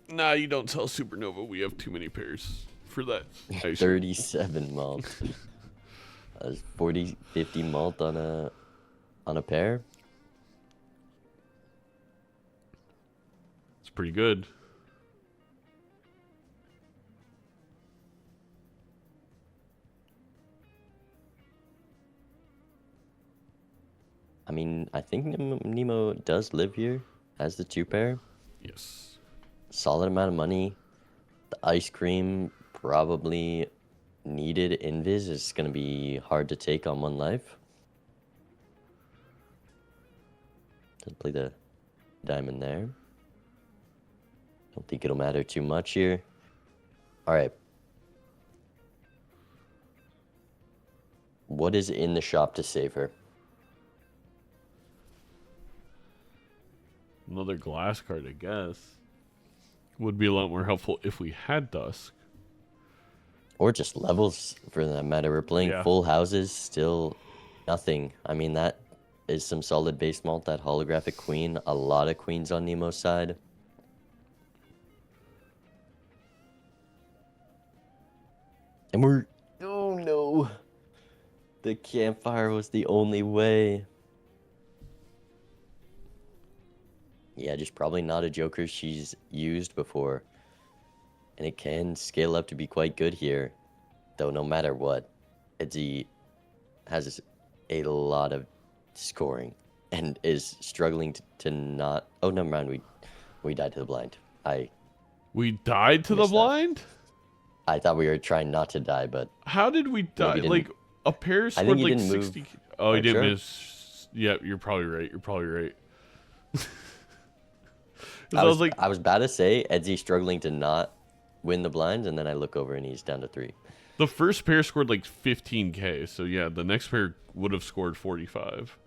nah, you don't sell Supernova. We have too many pairs for that. 37 malt. That's 40, 50 malt on a pair. It's pretty good. I mean, I think Nemo does live here as the 2 pair. Yes. Solid amount of money. The ice cream probably needed Invis. It's going to be hard to take on 1 life. Doesn't play the diamond there. Don't think it'll matter too much here. All right. What is in the shop to save her? Another glass card, I guess. Would be a lot more helpful if we had Dusk. Or just levels, for that matter. We're playing full houses, still nothing. I mean, that is some solid base malt, that holographic queen. A lot of queens on Nemo's side. And we're... Oh, no. The campfire was the only way. Yeah, just probably not a joker she's used before. And it can scale up to be quite good here. Though no matter what, Edzy has a lot of scoring and is struggling to not... Oh, never mind. We died to the blind. We died to the blind? I thought we were trying not to die, but... How did we die? Like, a pair scored like 60... Oh, he didn't miss... Yep, you're probably right. You're probably right. I was about to say Edzy struggling to not win the blinds, and then I look over and he's down to 3. The first pair scored like 15k, so yeah, the next pair would have scored 45.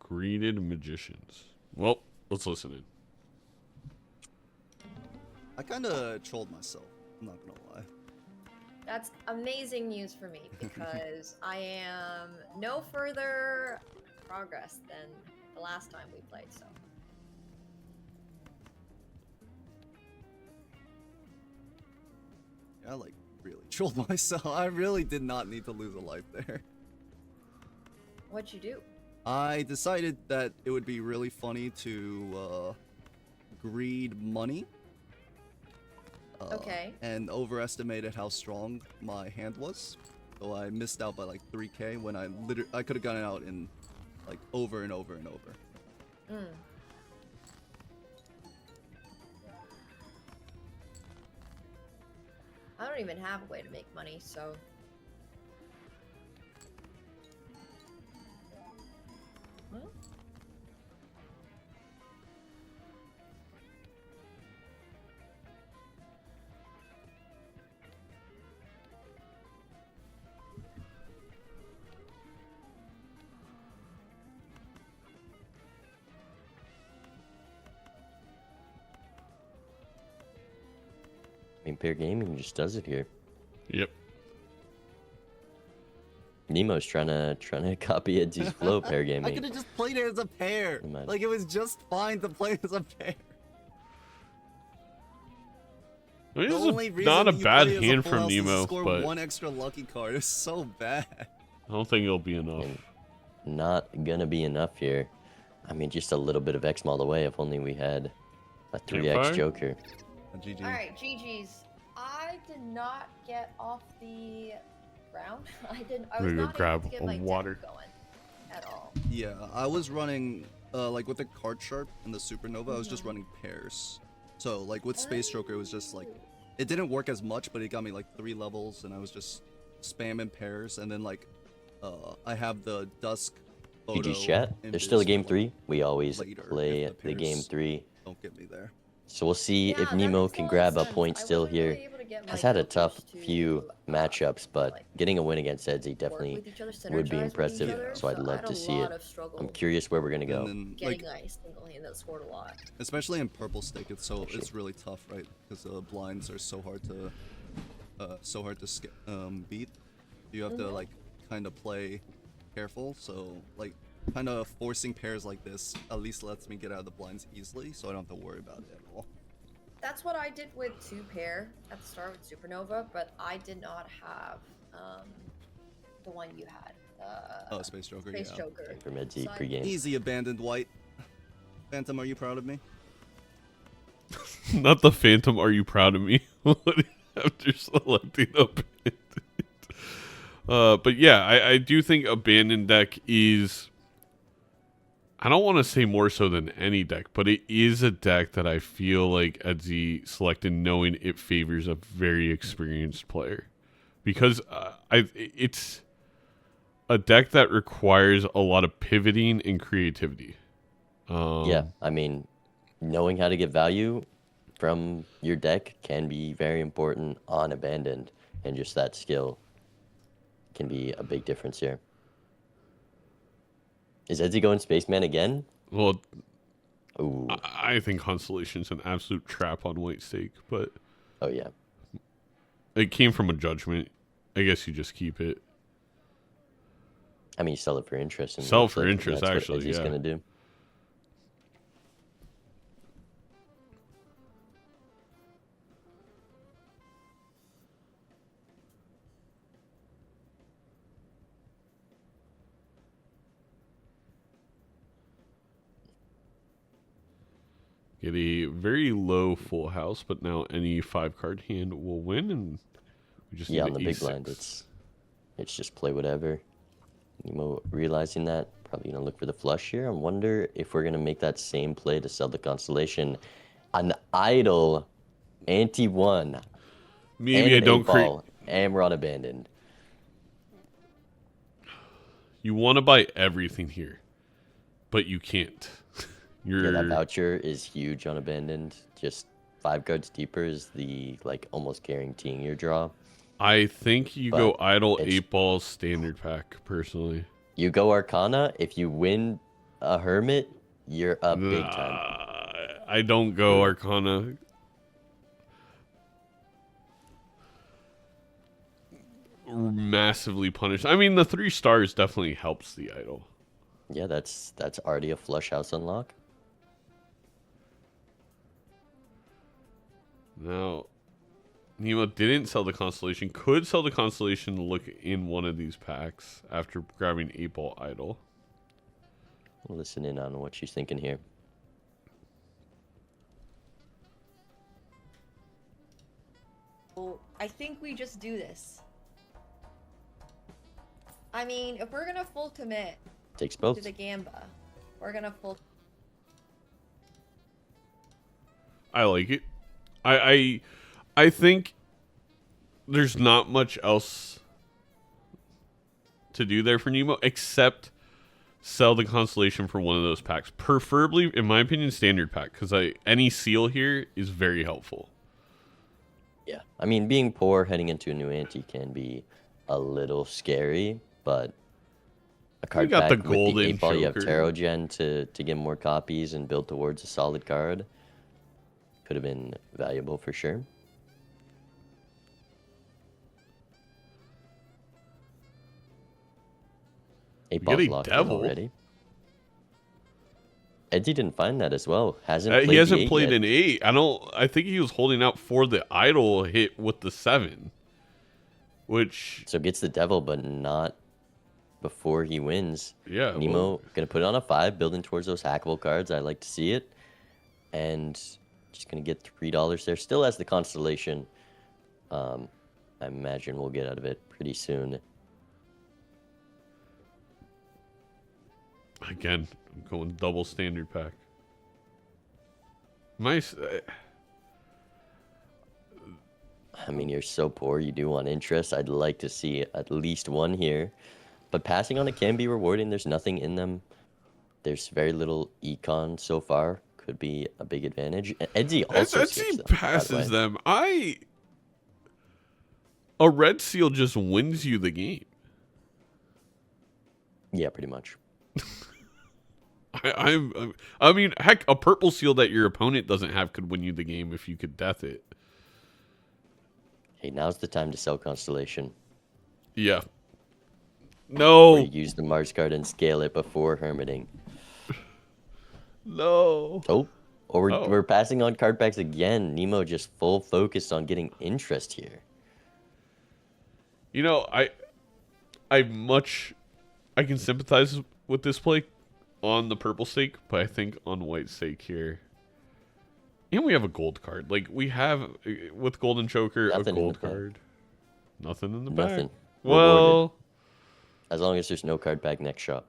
Greeted magicians. Well, let's listen in. I kind of trolled myself. I'm not gonna lie. That's amazing news for me because I am no further progress than the last time we played, so. Yeah, I like really trolled myself. I really did not need to lose a life there. What'd you do? I decided that it would be really funny to greed money. Okay. And overestimated how strong my hand was. So I missed out by like 3k when I could have gotten out in like over and over and over. Mm. I don't even have a way to make money, so. Well. I mean, pair gaming just does it here. Yep. Nemo's trying to copy Edzy's flow pair gaming. I could have just played it as a pair. Like, it was just fine to play it as a pair. I mean, this is not a bad hand from Nemo, but 1 extra lucky card is so bad. I don't think it'll be enough. Not gonna be enough here. I mean, just a little bit of X-Mall away. If only we had A 3x Campfire? Joker. GG. All right, GG's. I did not get off the ground. I didn't. I I'm was gonna go not grab able to get a my water. deck going at all. Yeah, I was running like with the card sharp and the supernova. I was just running pairs. So like with Space Joker, it was just like it didn't work as much, but it got me like 3 levels, and I was just spamming pairs. And then like I have the Dusk. Photo GG's chat. There's still a game 3. We always later play if the game pairs 3. Don't get me there. So we'll see Yeah, if that Nemo makes can lot grab of a sense. point I still wasn't here. really able to get my Has had a tough jokers to, few matchups, but like, getting a win against Edzy work definitely with each other, would be synergize with each impressive. other, So I'd I love had to a see lot it. of struggle I'm curious where we're gonna go. And then getting like ice single-handed. That scored a lot. especially in purple stake, it's Shit. really tough, right? Because blinds are so hard to beat. You have to like kind of play careful. So like kind of forcing pairs like this at least lets me get out of the blinds easily, so I don't have to worry about it at all. That's what I did with 2 pair at the start with Supernova, but I did not have the one you had. Oh, Space Joker. Space Yeah. Joker. From Edzy So I- pregame. Easy abandoned white. Phantom, are you proud of me? Not the Phantom. Are you proud of me? After selecting Abandoned. But yeah, I do think Abandoned deck is. I don't want to say more so than any deck, but it is a deck that I feel like Edzy selected knowing it favors a very experienced player. Because it's a deck that requires a lot of pivoting and creativity. Yeah, I mean, knowing how to get value from your deck can be very important on Abandoned, and just that skill can be a big difference here. Is Edzy going Spaceman again? Well, Ooh. I think Constellation's an absolute trap on white stake, but Oh, yeah. it came from a judgment. I guess you just keep it. I mean, you sell it for interest. And Sell looks for interest, that's actually, what Edzy's yeah. going to do. Get a very low full house, but now any 5-card hand will win, and we just Yeah, need on the an big A6. blind, it's just play whatever. Nemo realizing that, probably gonna look for the flush here. I wonder if we're gonna make that same play to sell the Constellation. An idle anti-1 Maybe I and don't an create. 8-ball, and we're on Abandoned. You want to buy everything here, but you can't. Yeah, You're that voucher is huge on Abandoned. Just 5 cards deeper is the like almost guaranteeing your draw. I think you go But idle it's- 8-ball standard pack personally. You go Arcana, if you win a Hermit, you're up big time. I don't go Arcana. Massively punished. I mean, the 3 stars definitely helps the idol. Yeah, that's already a flush house unlock. Now, Nemo didn't sell the Constellation. Could sell the Constellation to look in one of these packs after grabbing 8-ball idol. Listen in on what she's thinking here. Well, I think we just do this. I mean, if we're gonna full commit Takes to both. the Gamba, we're gonna full. I like it. I think there's not much else to do there for Nemo except sell the Constellation for one of those packs. Preferably, in my opinion, standard pack, because any seal here is very helpful. Yeah, I mean, being poor heading into a new ante can be a little scary, but a card got pack the with golden the 8-ball, you have Joker. Tarot Gen to get more copies and build towards a solid card. Could have been valuable for sure. Eight get balls a locked in devil. already. Edzy didn't find that as well. Hasn't played He hasn't the 8 played yet. an 8. I think he was holding out for the idol hit with the 7. Which, So gets the devil, but not before he wins. yeah. Nemo well, gonna put it on a 5, building towards those hackable cards. I like to see it. And Just gonna get $3 there. Still has the constellation. I imagine we'll get out of it pretty soon. Again, I'm going double standard pack. Nice. I mean, you're so poor. You do want interest. I'd like to see at least one here. But passing on it can be rewarding. There's nothing in them. There's very little econ so far. Could be a big advantage. Edzy also skips them, by the passes way. them. A red seal just wins you the game. Yeah, pretty much. I mean, heck, a purple seal that your opponent doesn't have could win you the game if you could death it. Hey, now's the time to sell Constellation. Yeah. Or No. you use the Mars card and scale it before hermiting. No. Oh, or Oh. we're passing on card packs again. Nemo just full focused on getting interest here. You know, I can sympathize with this play on the purple stake, but I think on white stake here. And we have a gold card. Like, we have, with Golden Choker, Nothing a in the gold back. card. Nothing in the back. Nothing. Well, Rewarded. As long as there's no card pack next shop.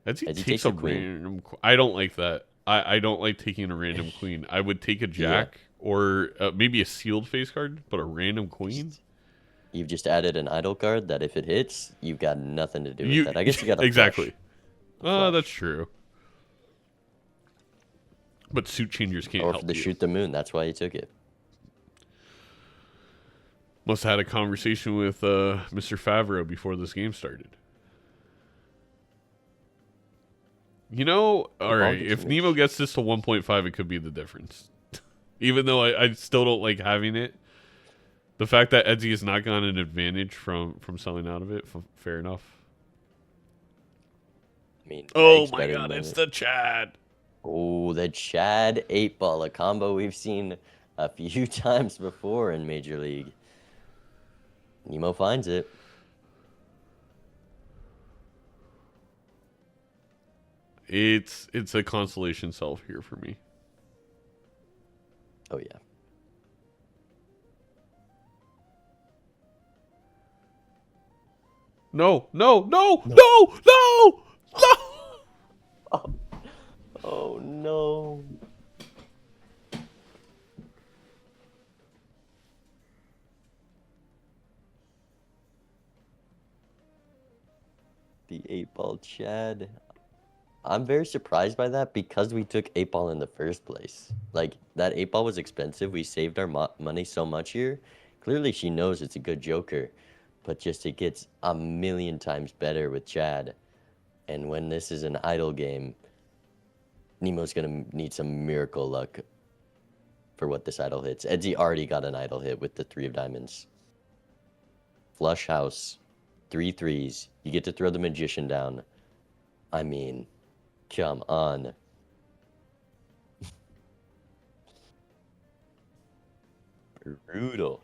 Edzy Edzy takes takes a a queen. random. I don't like that. I don't like taking a random queen. I would take a jack or maybe a sealed face card, but a random queen. You've just added an idle card that if it hits, you've got nothing to do with that. I guess you got a exactly. flush. That's true. But suit changers can't Or help for the you. shoot the moon. That's why you took it. Must have had a conversation with Mr. Favreau before this game started. You know, all right, if Nemo gets this to 1.5, it could be the difference. Even though I still don't like having it. The fact that Edzy has not gotten an advantage from selling out of it, fair enough. I mean, Oh Meg's my better god, than it's it. the Chad. Oh, the Chad 8-ball, a combo we've seen a few times before in Major League. Nemo finds it. It's a consolation self here for me. Oh, yeah. No, no, no, no, no, no! Oh, no. The 8-ball Chad. I'm very surprised by that because we took 8-ball in the first place. Like, that 8-ball was expensive. We saved our money so much here. Clearly, she knows it's a good joker. But just it gets a million times better with Chad. And when this is an idle game, Nemo's going to need some miracle luck for what this idle hits. Edzy already got an idle hit with the 3 of diamonds. Flush house. 3 threes. You get to throw the magician down. I mean, come on. Brutal.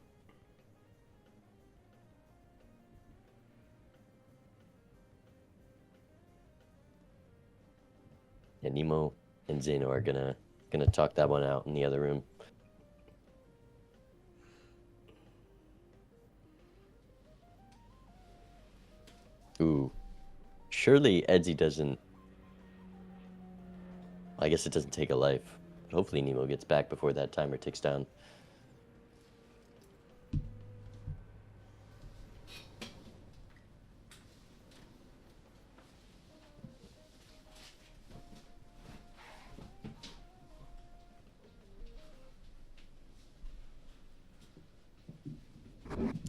Yeah, Nemo and Zeno are gonna talk that one out in the other room. Ooh. Surely Edzy doesn't... I guess it doesn't take a life. But hopefully Nemo gets back before that timer ticks down.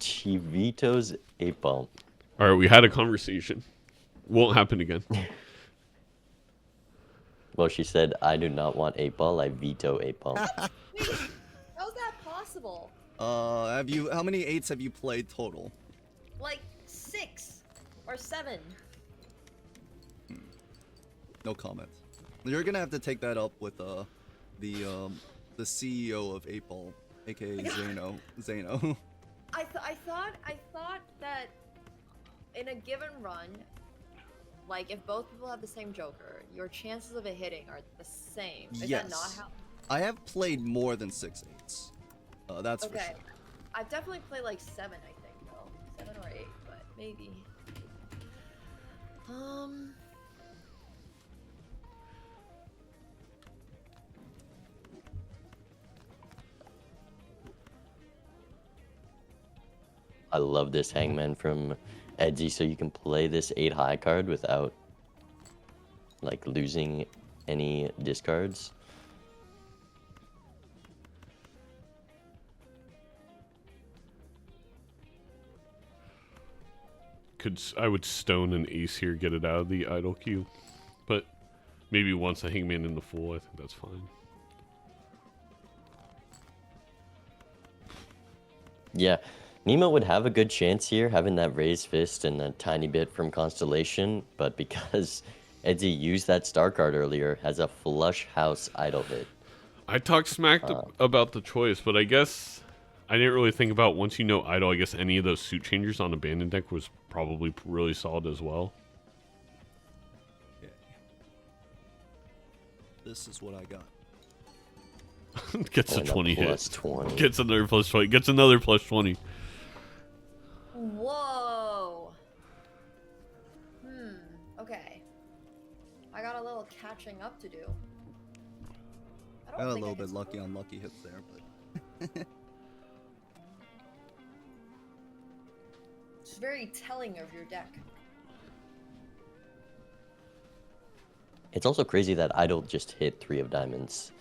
Chivito's 8-ball. All right, we had a conversation. Won't happen again. Well, she said, I do not want 8-ball, I veto 8-ball. Wait, how's that possible? How many 8s have you played total? Like 6 or 7. No comment. You're gonna have to take that up with the CEO of 8-ball, aka Zeno. I thought that in a given run, like if both people have the same joker, your chances of it hitting are the same. Is Yes. that not how? I have played more than 6/8s. That's for Okay. sure. I've definitely played like 7, I think, though. 7 or 8, but maybe. I love this Hangman from Edzy, so you can play this 8 high card without like losing any discards. I would stone an ace here, get it out of the idle queue, but maybe once a hangman in the full, I think that's fine. Yeah, Nemo would have a good chance here, having that raised fist and a tiny bit from Constellation, but because Edzy used that star card earlier, has a flush house idle hit. I talked smack about the choice, but I guess I didn't really think about once you know idle. I guess any of those suit changers on abandoned deck was probably really solid as well. Okay. This is what I got. Gets a And a 20 hit. plus 20. Gets another plus 20. Gets another plus 20. Whoa. Okay. I got a little catching up to do. I I got a think little can bit lucky score. on lucky hits there, but It's very telling of your deck. It's also crazy that idle just hit 3 of diamonds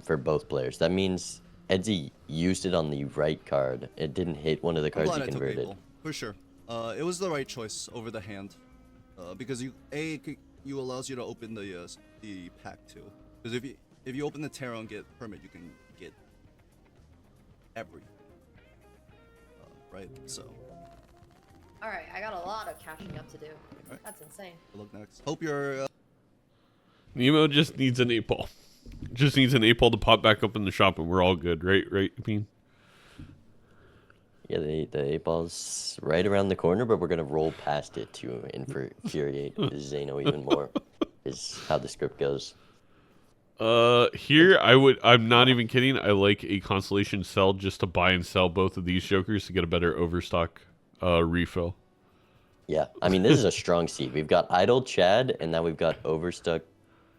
for both players. That means Edzy used it on the right card. It didn't hit one of the I'm cards glad he I took converted. Able, for sure. It was the right choice over the hand, because you allows you to open the pack too. Because if you open the tarot and get permit, you can get every. Right. So. All right, I got a lot of catching up to do. Right. That's insane. Good luck next. Hope you're. Nemo just needs an 8-ball. Just needs an 8-ball to pop back up in the shop, and we're all good, right? Right, Bean? Yeah, the 8-ball's right around the corner, but we're going to roll past it to infuriate Zeno even more, is how the script goes. Here I'm not even kidding. I like a Constellation sell just to buy and sell both of these jokers to get a better overstock refill. Yeah, I mean, this is a strong seed. We've got Idle Chad, and now we've got Overstock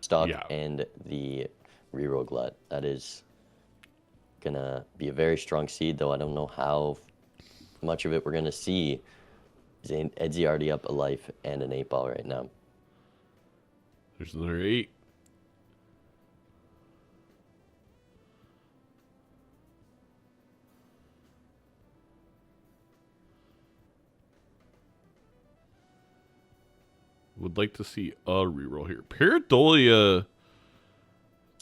stock and the reroll glut. That is gonna be a very strong seed, though I don't know how much of it we're gonna see. Edzy already up a life and an 8-ball right now. There's another 8. Would like to see a reroll here. Paradolia.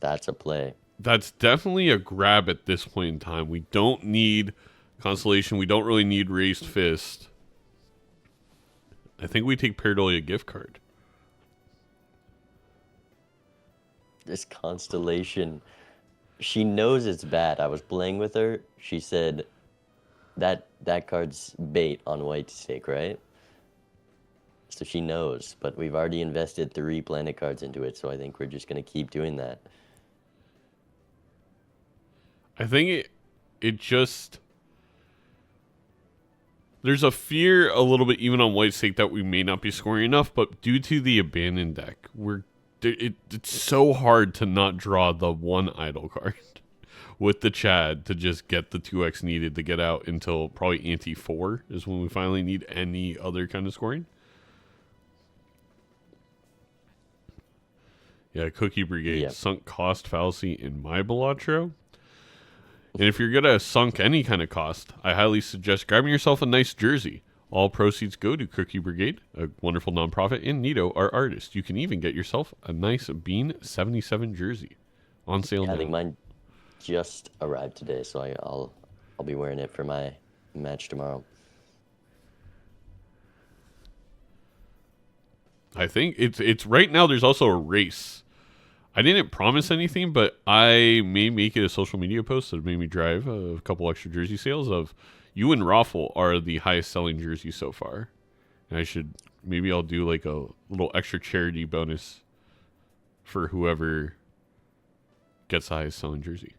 That's a play. That's definitely a grab at this point in time. We don't need Constellation. We don't really need Raised Fist. I think we take Paradolia gift card. This Constellation, she knows it's bad. I was playing with her. She said that card's bait on white stake, right? So she knows, but we've already invested 3 planet cards into it, so I think we're just going to keep doing that. I think it just... There's a fear a little bit even on white stake that we may not be scoring enough, but due to the abandoned deck, it's so hard to not draw the 1 idle card with the Chad to just get the 2x needed to get out until probably ante 4 is when we finally need any other kind of scoring. Yeah, Cookie Brigade, sunk cost fallacy in my Balatro. And if you're going to sunk any kind of cost, I highly suggest grabbing yourself a nice jersey. All proceeds go to Cookie Brigade, a wonderful nonprofit, and Nito, our artist. You can even get yourself a nice Bean 77 jersey on sale now. I think mine just arrived today, so I'll be wearing it for my match tomorrow. I think it's right now there's also a race. I didn't promise anything, but I may make it a social media post that made me drive a couple extra jersey sales of you and Raffle are the highest selling jerseys so far. And maybe I'll do like a little extra charity bonus for whoever gets the highest selling jersey.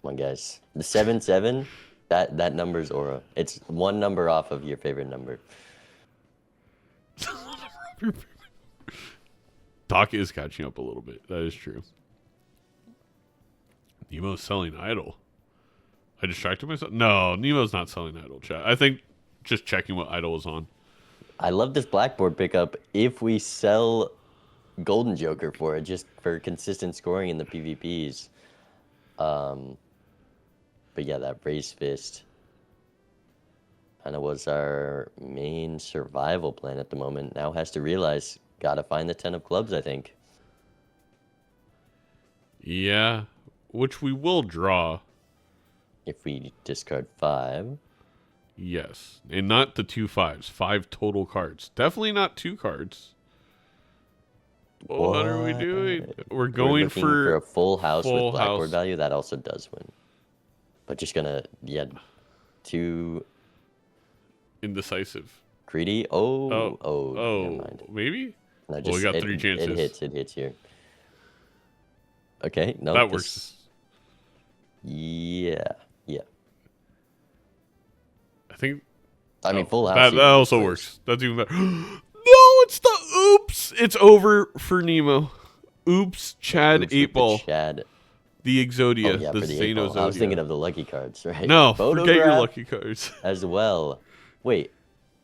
Come on, guys. The 7-7, that number's aura. It's one number off of your favorite number. Doc is catching up a little bit. That is true. Nemo's selling idol. I distracted myself. No, Nemo's not selling idol, chat. I think just checking what idol is on. I love this Blackboard pickup if we sell Golden Joker for it, just for consistent scoring in the PvPs. But yeah, that Raise Fist kind of was our main survival plan at the moment. Now has to realize, gotta find the 10 of clubs, I think. Yeah, which we will draw. If we discard 5. Yes, and not the 2 5s. 5 total cards. Definitely not 2 cards. What are we doing? We're going looking for a full house full with Blackboard house. value. That also does win. But just gonna, yeah, too Indecisive. greedy. Oh, never mind. Maybe? No, Well, we got 3 chances. It hits here. Okay, no. That works. Yeah. I think I mean, full house. that even also plays. works. That's even better. No, it's the oops. It's over for Nemo. Oops, Chad Oops, 8 with the ball. Chad. The Exodia. Oh, yeah, the for the 8 Xeno ball. I was Zodiac. thinking of the lucky cards, right? No, forget your Photograph lucky cards. as well. Wait,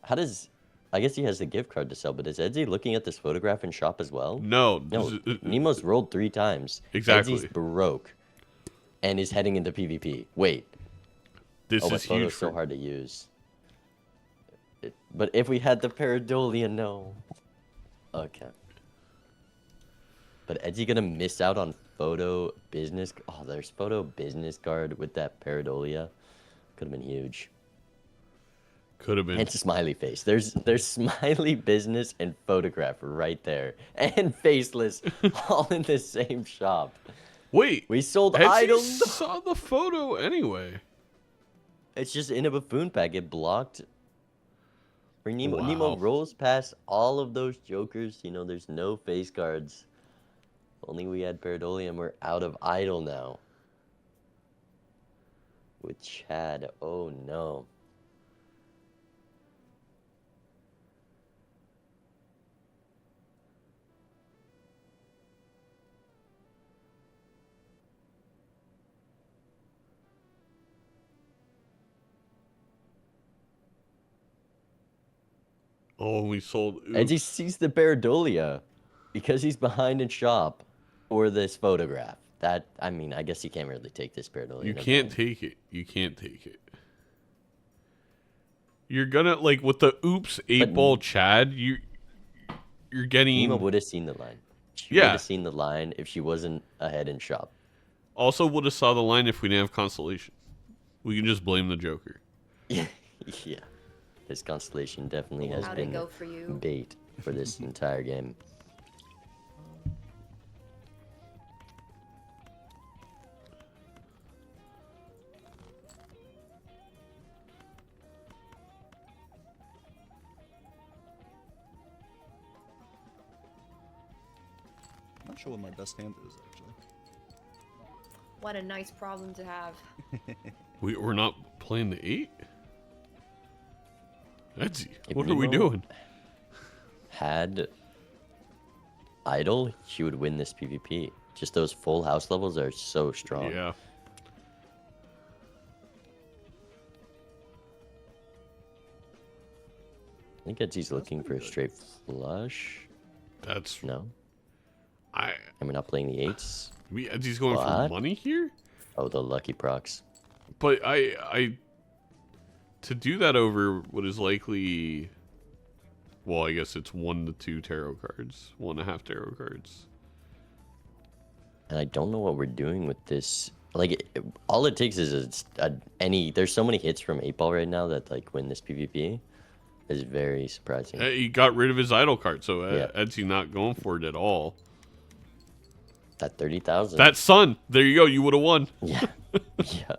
how does... I guess he has the gift card to sell, but is Edzy looking at this photograph in shop as well? No. No, Nemo's rolled 3 times. Exactly. Edzy's broke and is heading into PvP. Wait. This Oh, but is huge. photo's so hard to use. But if we had the Pareidolia, no. Okay. But Edzy gonna miss out on photo business. Oh, there's photo business card with that Pareidolia. Could have been huge. Could have been. And smiley face. There's smiley business and photograph right there, and faceless, all in the same shop. Wait. We sold Edzy items. saw the photo anyway. It's just in a buffoon pack. It blocked. For Nemo, Wow. Nemo rolls past all of those jokers. You know, there's no face cards. If only we had Pareidolia and we're out of idol now. With Chad. Oh no. Oh, we sold. Oops. Edzy sees the Pareidolia because he's behind in shop for this photograph. That, I mean, I guess you can't really take this Pareidolia. You never can't mind. take it. You can't take it. You're gonna like with the oops 8 ball Chad. You're getting. Nemo would have seen the line. She Yeah. would have seen the line if she wasn't ahead in shop. Also, would have saw the line if we didn't have Constellation. We can just blame the Joker. Yeah. Yeah. This constellation definitely has How'd it been go for you? bait for this entire game. I'm not sure what my best hand is actually. What a nice problem to have. We're not playing the 8. Edzy, If what are we Nemo doing? Had idol, she would win this PvP. Just those full house levels are so strong. Yeah. I think Edzy's looking for a straight flush. That's No? I. And we're not playing the 8s? Edzy's going for What? money here, Oh, the lucky procs. but I to do that over what is likely. Well, I guess it's 1 to 2 tarot cards, 1.5 tarot cards. And I don't know what we're doing with this. Like, all it takes is there's so many hits from 8 ball right now that, like, win this PvP is very surprising. He got rid of his idol card, so Yeah. Edzy not going for it at all. That 30,000. That sun, there you go. You would have won. Yeah. Yeah.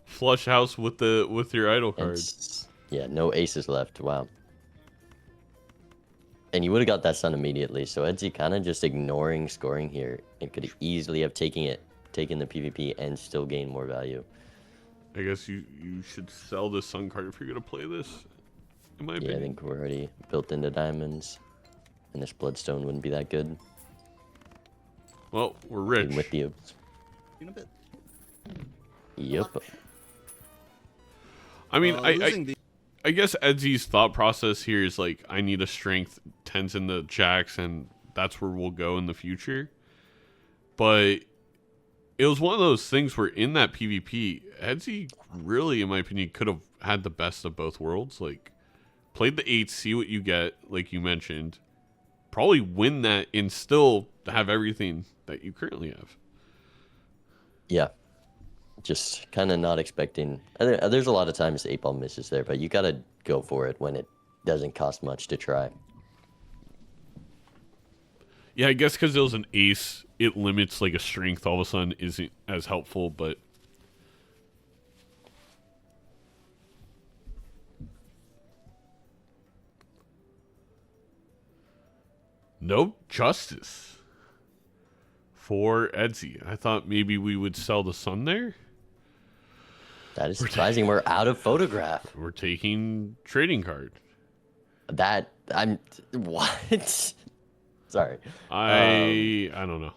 Flush house with your idol And card. yeah, no aces left. Wow. And you would have got that sun immediately. So Edzy kind of just ignoring scoring here. It could easily have taken the PvP and still gain more value. I guess you should sell the sun card if you're gonna play this. In my Yeah, opinion. I think we're already built into diamonds, and this bloodstone wouldn't be that good. Well, we're rich. Even with the oops. In a bit. Yep. I mean, Losing the I guess Edzy's thought process here is like, I need a strength 10s in the jacks, and that's where we'll go in the future. But it was one of those things where in that PvP, Edzy really, in my opinion, could have had the best of both worlds. Like, played the 8, see what you get, like you mentioned. Probably win that and still have everything that you currently have. Yeah. Just kind of not expecting. There's a lot of times the 8-ball misses there, but you got to go for it when it doesn't cost much to try. Yeah, I guess because it was an ace, it limits like a strength all of a sudden isn't as helpful, but no justice for Edzy. I thought maybe we would sell the sun there. That is surprising. We're out of photograph. We're taking trading card. What? Sorry. I don't know.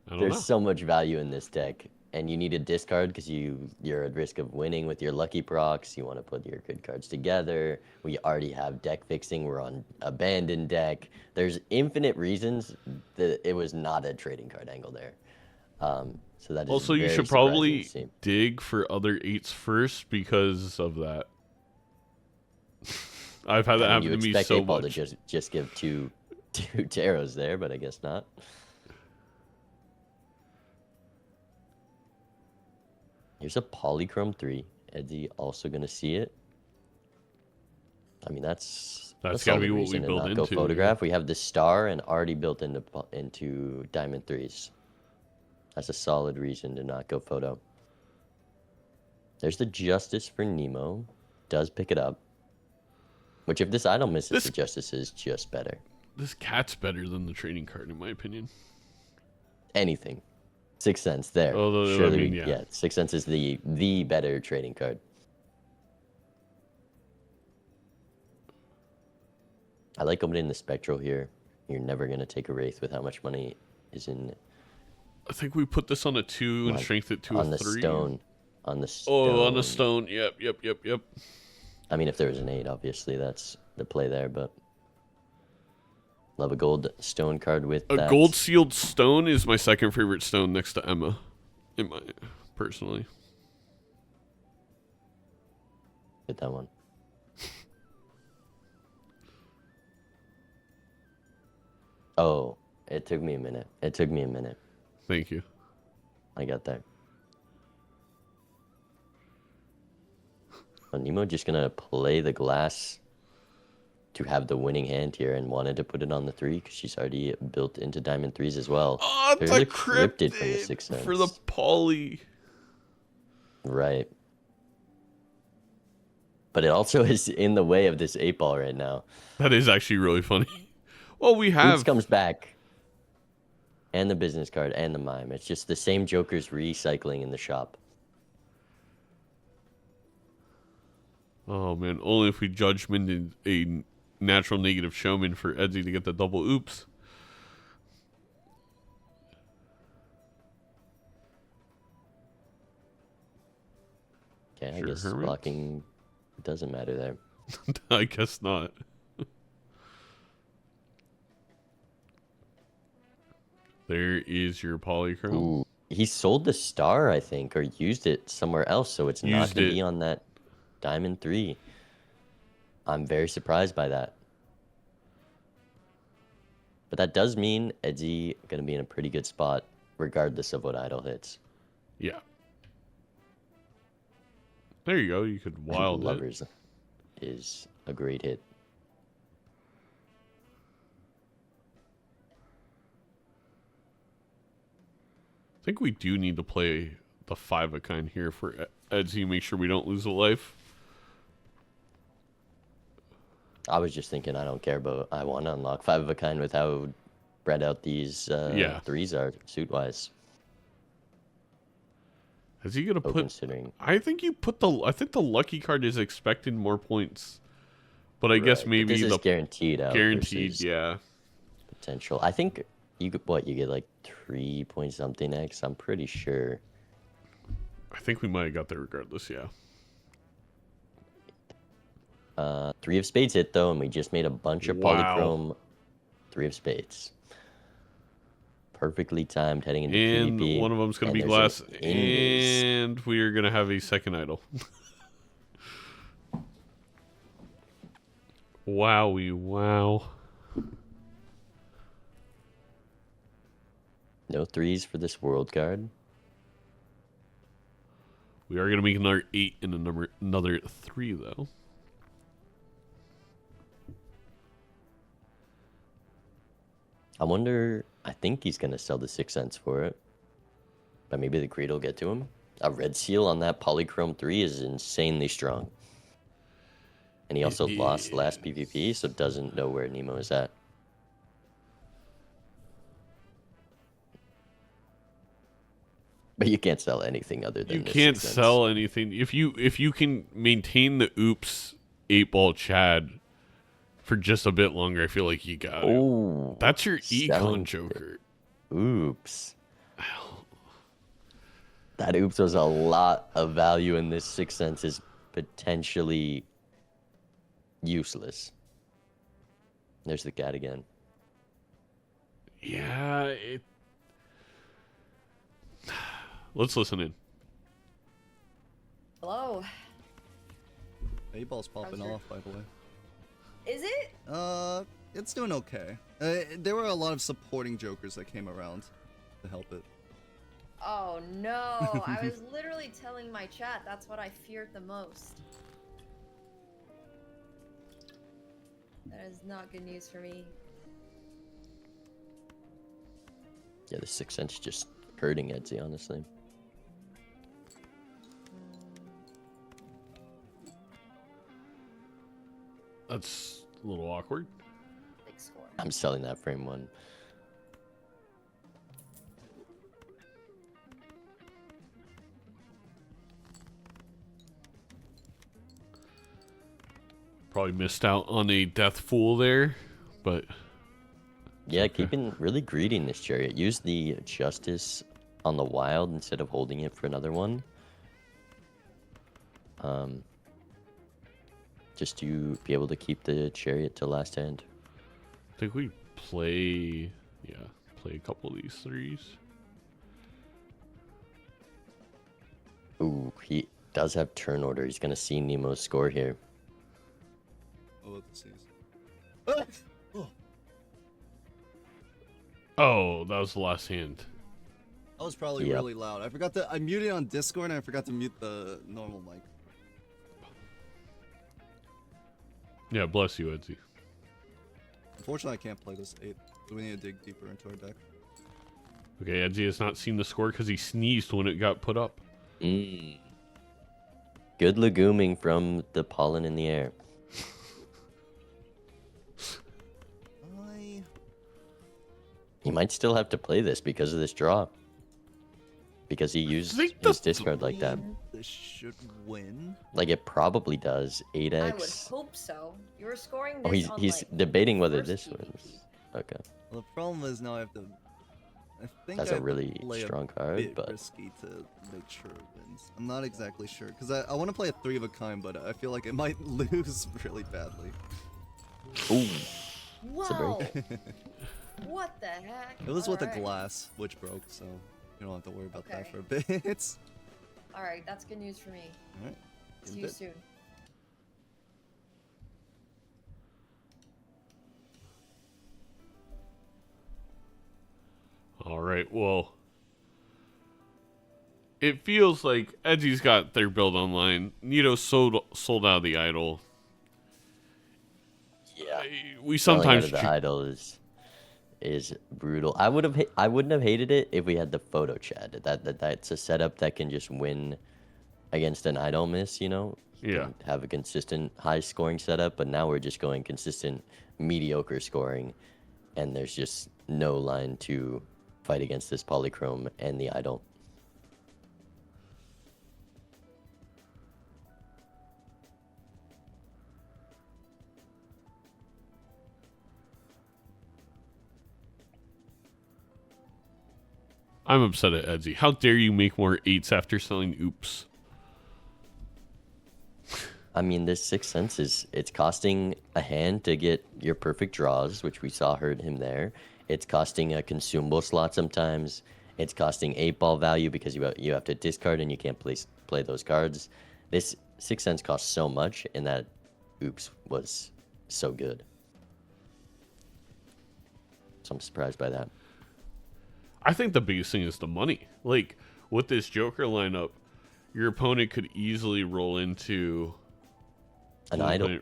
I don't There's know. so much value in this deck, and you need a discard because you're at risk of winning with your lucky procs. You want to put your good cards together. We already have deck fixing. We're on abandoned deck. There's infinite reasons that it was not a trading card angle there. So that is Also, you very should surprising probably to see. dig for other 8s first because of that. I've had that I mean, happen you to me expect so 8-ball much. to just give two tarots there, but I guess not. Here's a polychrome 3. Edzy also gonna see it. I mean, that's That's a gotta be solid what we reason to build not into, go photograph. We have the star and already built into diamond 3s. That's a solid reason to not go photo. There's the justice for Nemo. Does pick it up. Which if this idol misses, the justice is just better. This cat's better than the trading card, in my opinion. Anything. 6 cents there. Although, I Surely, mean, yeah. 6 cents is the better trading card. I like opening the spectral here. You're never gonna take a wraith with how much money is in I think we put this on a 2 and strength it to on a the 3. stone. On the stone. Oh, on the stone. Yep. I mean, if there was an 8, obviously that's the play there, but love a gold stone card with A that. gold sealed stone is my second favorite stone next to Emma, personally. Hit that one. Oh, it took me a minute. Thank you. I got there. Oh, Nemo just gonna play the glass to have the winning hand here and wanted to put it on the 3 because she's already built into diamond 3s as well. Oh, There's the a cryptid from the cryptid 6 cents. for the poly. Right. But it also is in the way of this 8-ball right now. That is actually really funny. Well, we Oops have comes back. And the business card and the mime. It's just the same jokers recycling in the shop. Oh man, only if we judgmented a natural negative showman for Edzy to get the double oops. Okay, I Sure, guess Hermit. blocking doesn't matter there. I guess not. There is your polychrome. Ooh, he sold the star, I think, or used it somewhere else, so it's not Used going it. to be on that diamond 3. I'm very surprised by that. But that does mean Edzy going to be in a pretty good spot, regardless of what idol hits. Yeah. There you go. You could wild it. Lovers is a great hit. I think we do need to play the 5 of kind here for Edzy. Make sure we don't lose a life. I was just thinking, I don't care, but I want to unlock 5 of a kind with how spread out these Yeah. 3s are suit wise. Is he gonna So put? considering, I think you put the. I think the lucky card is expecting more points, but I guess but maybe this is the guaranteed out. guaranteed. Versus Yeah. potential. I think you get what, you get like 3 point something X. I'm pretty sure. I think we might have got there regardless. Yeah. 3 of spades hit though, and we just made a bunch of Wow. polychrome 3 of spades. Perfectly timed heading into And PvP. one of them's gonna and be there's glass, an invis. and we are gonna have a second idol. Wowie, wow. No 3s for this world card. We are gonna make another 8 and another 3 though. I wonder. I think he's gonna sell the 6 cents for it, but maybe the greed will get to him. A red seal on that polychrome 3 is insanely strong, and he also lost last PvP, so doesn't know where Nemo is at. But you can't sell anything other than You this can't 6 cents. sell anything if you can maintain the oops 8-ball Chad for just a bit longer. I feel like you got it. Oh, That's your selling econ joker. Oops. That oops was a lot of value, and this 6 cents is potentially useless. There's the cat again. Yeah, let's listen in. Hello. A-ball's popping How's your- off, by the way. Is it? It's doing okay. There were a lot of supporting jokers that came around to help it. Oh no! I was literally telling my chat that's what I feared the most. That is not good news for me. Yeah, the 6 cents just hurting Edzy, honestly. That's a little awkward. Big score. I'm selling that frame 1. Probably missed out on a death fool there, but Yeah, keeping really greedy in this chariot. Use the justice on the wild instead of holding it for another one. Just to be able to keep the chariot to last hand. I think we play a couple of these 3s. Ooh, he does have turn order. He's gonna see Nemo's score here. Oh, let's see. Ah! Oh, Oh, that was the last hand. that was probably Yep. really loud. I muted on Discord and I forgot to mute the normal mic. Yeah, bless you, Edzy. Unfortunately, I can't play this 8. So we need to dig deeper into our deck. Okay, Edzy has not seen the score because he sneezed when it got put up. Good leguming from the pollen in the air. He might still have to play this because of this draw. Because he used think his the discard like that. This should win. Like it probably does. 8x. I would hope so. You were scoring this Oh, on, he's like, debating whether first this PvP. wins. Okay. Well, the problem is now I have to. I think That's I a have to really play strong a card, bit but risky to make sure it wins. I'm not exactly sure because I want to play a 3 of a kind, but I feel like it might lose really badly. ooh, Whoa! What the heck? It was with the Alright. glass, which broke, so you don't have to worry about that Okay. for a bit. Alright, that's good news for me. Alright. See you soon. All right, well, it feels like Edzy's got their build online. Nito sold out of the idol. yeah. We Selling out sometimes of the idol is brutal. I wouldn't have hated it if we had the photo chat. That's a setup that can just win against an idol miss, you know? Yeah. can have a consistent high scoring setup, but now we're just going consistent mediocre scoring, and there's just no line to fight against this polychrome and the idol. I'm upset at Edzy. How dare you make more 8s after selling oops? I mean, this Sixth Sense it's costing a hand to get your perfect draws, which we saw hurt him there. It's costing a consumable slot sometimes. It's costing 8-ball value because you have to discard and you can't play those cards. This Sixth Sense costs so much, and that oops was so good. So I'm surprised by that. I think the biggest thing is the money. Like, with this Joker lineup, your opponent could easily roll into An idol.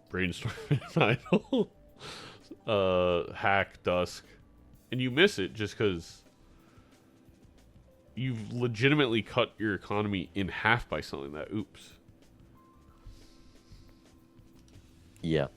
Brainstorm an idol. Hack, Dusk. And you miss it just because you've legitimately cut your economy in half by selling that oops. Yeah.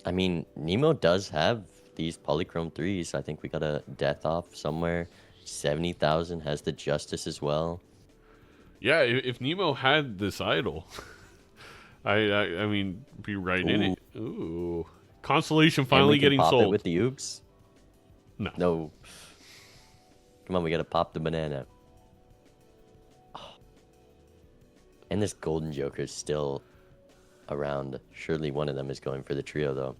I mean, Nemo does have these polychrome 3s. I think we got a death off somewhere. 70,000 has the justice as well. Yeah, if Nemo had this idol, I mean, be right in it. Ooh. Constellation finally getting pop sold. It with the oops? No. No. Come on, we gotta pop the banana. And this golden Joker is still around. Surely one of them is going for the trio, though.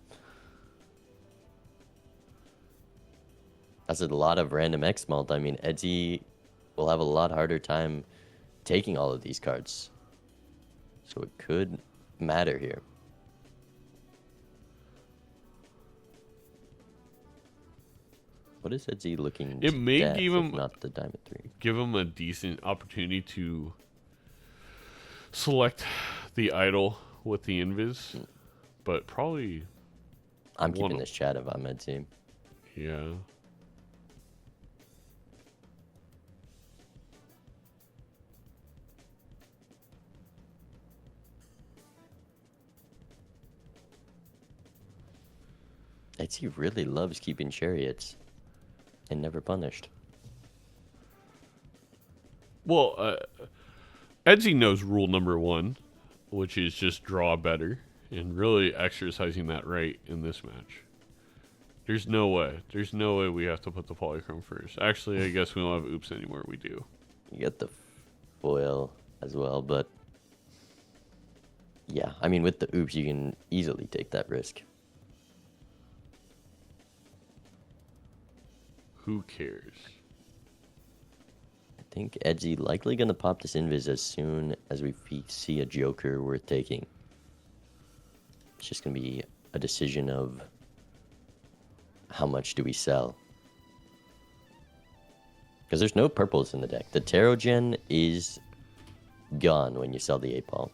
That's a lot of random X mult. I mean, Edzy will have a lot harder time taking all of these cards. So it could matter here. What is Edzy looking It to may death, give if him not the Diamond 3? Give him a decent opportunity to select the idol with the invis, but probably I'm keeping this chat if I'm Edzy. Yeah. Edzy really loves keeping chariots and never punished. Well, Edzy knows rule number 1, which is just draw better, and really exercising that right in this match. There's no way. There's no way we have to put the polychrome first. Actually, I guess we don't have oops anymore. We do. You get the foil as well, but yeah, I mean, with the oops, you can easily take that risk. Who cares? I think Edzy likely going to pop this invis as soon as we see a Joker worth taking. It's just going to be a decision of how much do we sell. Because there's no purples in the deck. The Tarot Gen is gone when you sell the 8-ball.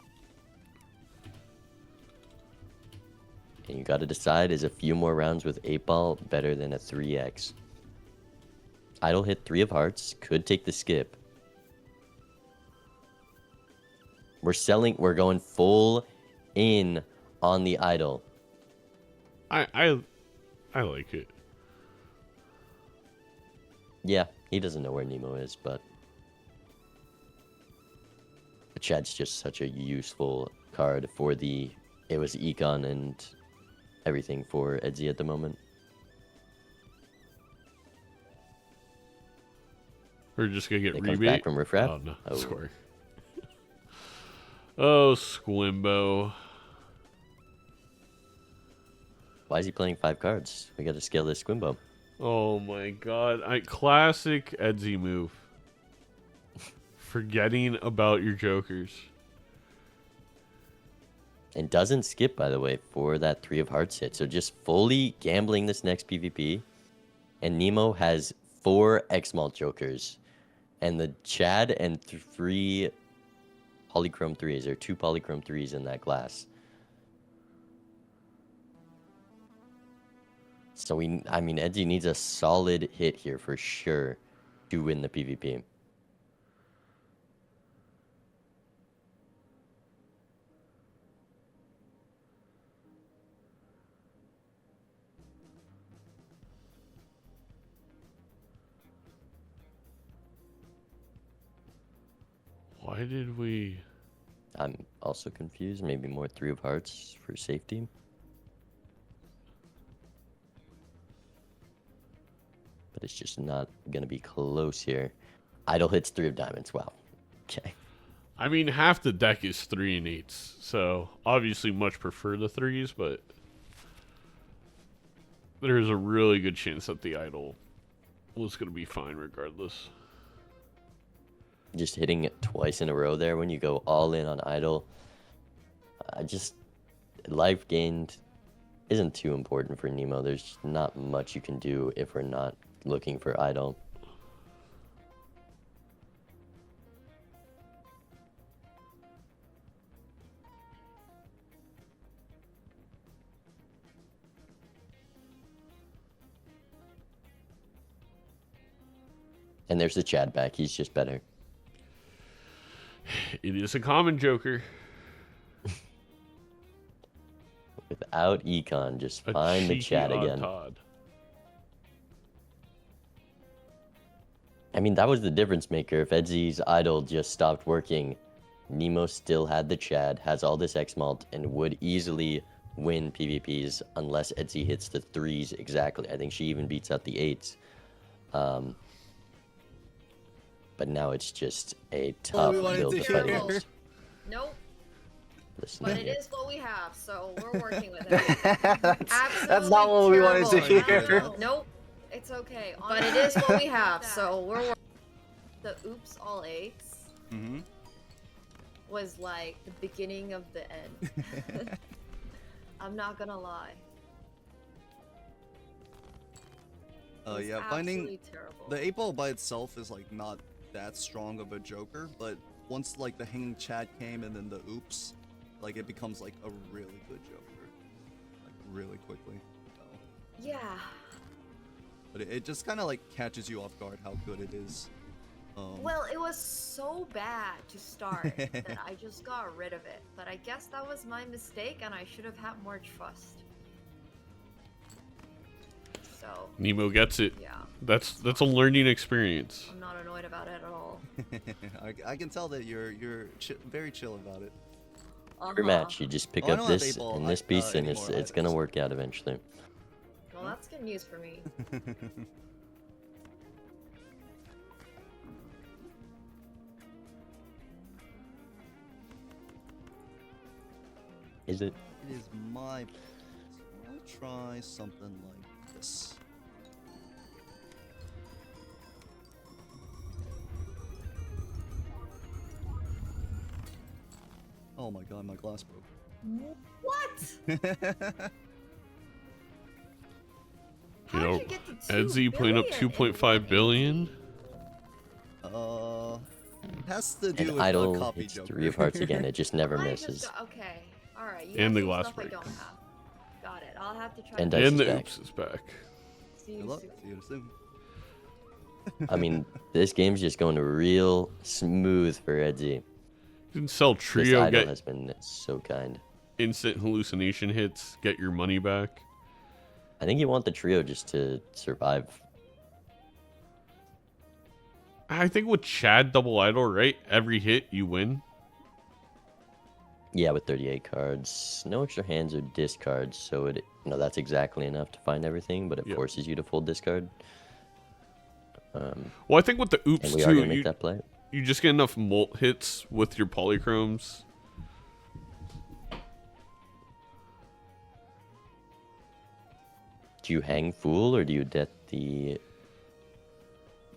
And you got to decide, is a few more rounds with 8-ball better than a 3x? Idol hit 3 of hearts, could take the skip. We're going full in on the idol. I like it. Yeah, he doesn't know where Nemo is, but Chad's just such a useful card for it was Econ and everything for Edzy at the moment. We're just gonna get It comes rebate. back from Riff Raff? Oh no, Oh. score. Oh, Squimbo. Why is he playing 5 cards? We got to scale this Squimbo. Oh my god. Classic Edzy move. Forgetting about your jokers. And doesn't skip, by the way, for that 3 of hearts hit. So just fully gambling this next PvP. And Nemo has 4 X-Malt Jokers. And the Chad and 3 polychrome threes. There are 2 polychrome threes in that glass. So I mean, Edzy needs a solid hit here for sure to win the PvP. Why did we... I'm also confused. Maybe more 3 of hearts for safety. But it's just not going to be close here. Idle hits 3 of diamonds. Wow. Okay. I mean, half the deck is 3 and 8s, so obviously much prefer the 3s, but there's a really good chance that the idle was going to be fine regardless. Just hitting it twice in a row there when you go all in on idle. Life gained isn't too important for Nemo. There's not much you can do if we're not looking for idle. And there's the Chad back. He's just better. It is a common Joker. Without Econ, just A find the cheeky Chad odd again. Todd. I mean, that was the difference maker. If Edzy's idol just stopped working, Nemo still had the Chad, has all this X-Malt, and would easily win PvPs unless Edzy hits the 3s exactly. I think she even beats out the 8s. But now it's just a tough build to fight against. Nope. Listen But here. it is what we have, so we're working with it. That's not what we wanted to terrible. hear. Nope. It's okay. But it is what we have, so we're the oops all 8s Mm-hmm. was like the beginning of the end. I'm not gonna lie. It was Yeah, finding absolutely terrible. the 8-ball by itself is like not that strong of a Joker, but once like the hanging Chad came and then the oops, like it becomes like a really good Joker, like really quickly. So, Yeah. but it just kind of like catches you off guard how good it is. Well, it was so bad to start that I just got rid of it. But I guess that was my mistake, and I should have had more trust. So Nemo gets it. yeah, That's a learning experience. I'm not annoyed about it at all. I can tell that you're very chill about it. Every match, you just pick Oh, I up don't have this 8-ball and this piece, and anymore it's either, gonna so- work out eventually. Well, that's good news for me. Is it? It is my place. I'll try something like this. Oh my god, my glass broke. What? You How'd know, you get to 2 Edzy putting up billion in 2.5 billion. Has to do And with idle the copy hits Joker. 3 of hearts again. It just never I misses. just okay. All right. You And have the some glass stuff break. I don't have. Got it. I'll have to try. And to dice And is the back. oops is back. see Good you luck. soon. See you soon. I mean, this game's just going real smooth for Edzy. You can sell This trio, idol get has been so kind. instant hallucination hits, get your money back. I think you want the trio just to survive. I think with Chad double idol, right? Every hit you win. Yeah, with 38 cards, no extra hands or discards, so that's exactly enough to find everything, but it Yep. forces you to full discard. Well, I think with the oops And we are too, gonna make that play. you just get enough molt hits with your polychromes. Do you hang Fool or do you debt the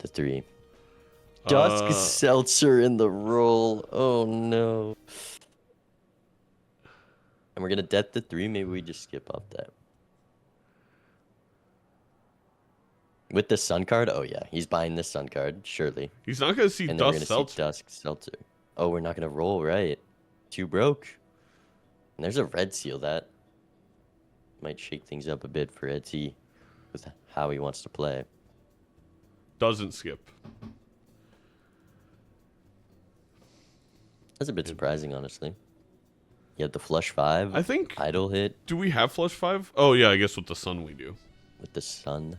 3? Dusk Seltzer in the roll. Oh no. And we're gonna debt the 3. Maybe we just skip off that. With the Sun card? Oh yeah, he's buying this Sun card, surely. He's not gonna see And then we're Dust gonna see Seltzer. Dusk Seltzer. Oh, we're not gonna roll, right? 2 broke. And there's a red seal that might shake things up a bit for Edzy with how he wants to play. Doesn't skip. That's a bit surprising, honestly. You had the flush 5. I think. Idle hit Do we have flush 5? Oh yeah, I guess with the sun we do. with the sun.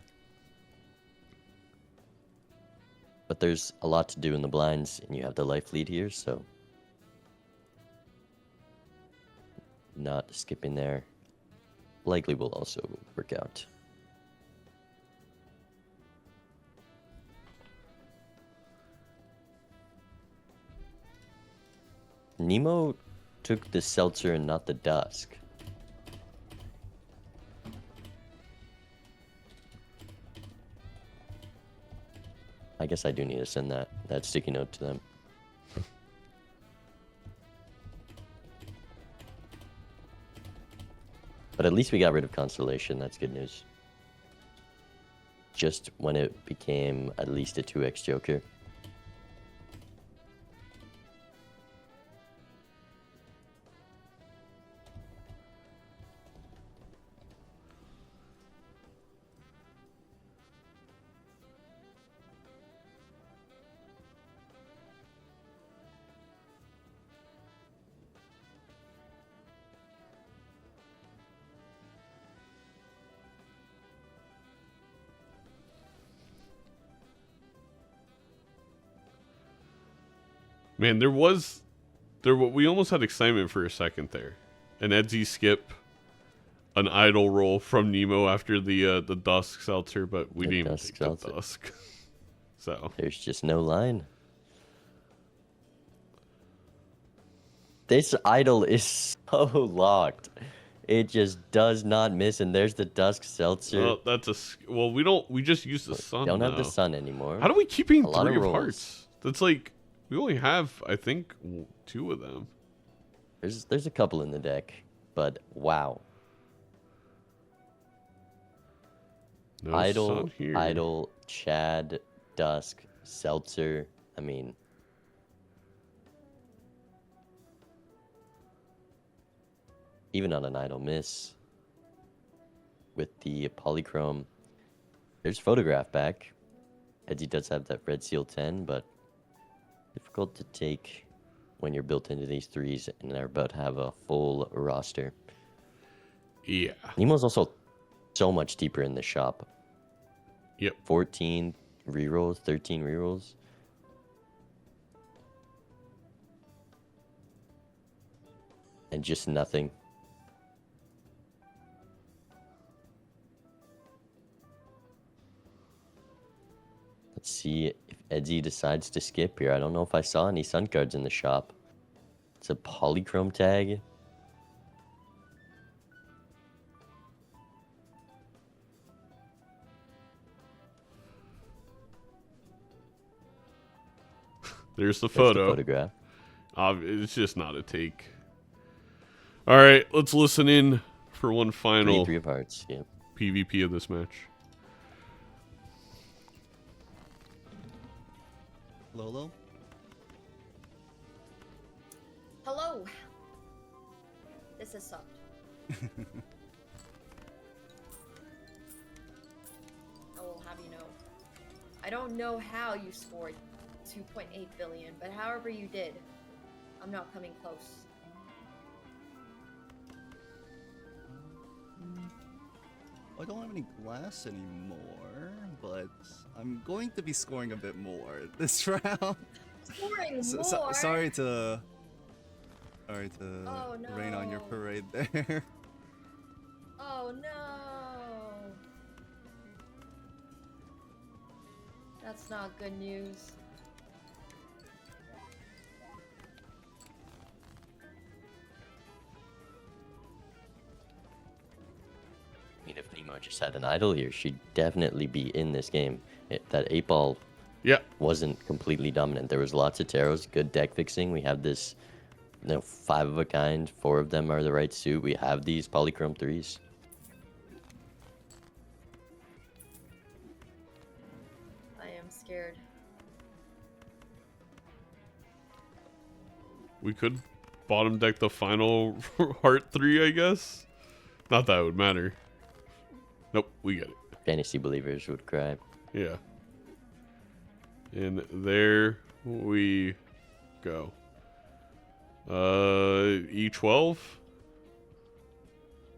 But there's a lot to do in the blinds, and you have the life lead here, so not skipping there likely will also work out. Nemo took the seltzer and not the dusk. I guess I do need to send that sticky note to them. But at least we got rid of Constellation. That's good news. Just when it became at least a 2x Joker. Man, we almost had excitement for a second there. An Edzy skip, an idle roll from Nemo after the dusk seltzer, but we The didn't even dusk take seltzer. the dusk. So There's just no line. This idol is so locked. It just does not miss, and there's the dusk seltzer. well, we just use the sun. Don't have the now. sun anymore. How do we keep being A lot 3 of of rolls. hearts? That's like we only have, I think, 2 of them. There's a couple in the deck, but wow. No Idle, sun here. idle, Chad, dusk, seltzer. I mean, even on an idle miss with the polychrome, there's photograph back. Edzy does have that red seal 10, but difficult to take when you're built into these 3s and are about to have a full roster. Yeah. Nemo's also so much deeper in the shop. Yep. 14 rerolls, 13 rerolls. And just nothing. Let's see if Edzy decides to skip here. I don't know if I saw any sun cards in the shop. It's a polychrome tag. There's the There's photo. the photograph. It's just not a take. All right, let's listen in for one final 3 of hearts. Yeah. PvP of this match. Lolo? Hello. This is sucked. I will have you know. I don't know how you scored 2.8 billion, but however you did, I'm not coming close. I don't have any glass anymore, but I'm going to be scoring a bit more this round. Scoring So- more. sorry to Oh, rain on your no. parade there. Oh no. That's not good news. I mean, if Nemo just had an idol here, she'd definitely be in this game. That 8-ball Yeah. wasn't completely dominant. There was lots of taros, good deck fixing. We have this, 5 of a kind. 4 of them are the right suit. We have these polychrome 3s. I am scared. we could bottom deck the final Heart 3, I guess. Not that it would matter. Nope, we get it. Fantasy believers would cry. Yeah. And there we go. E12?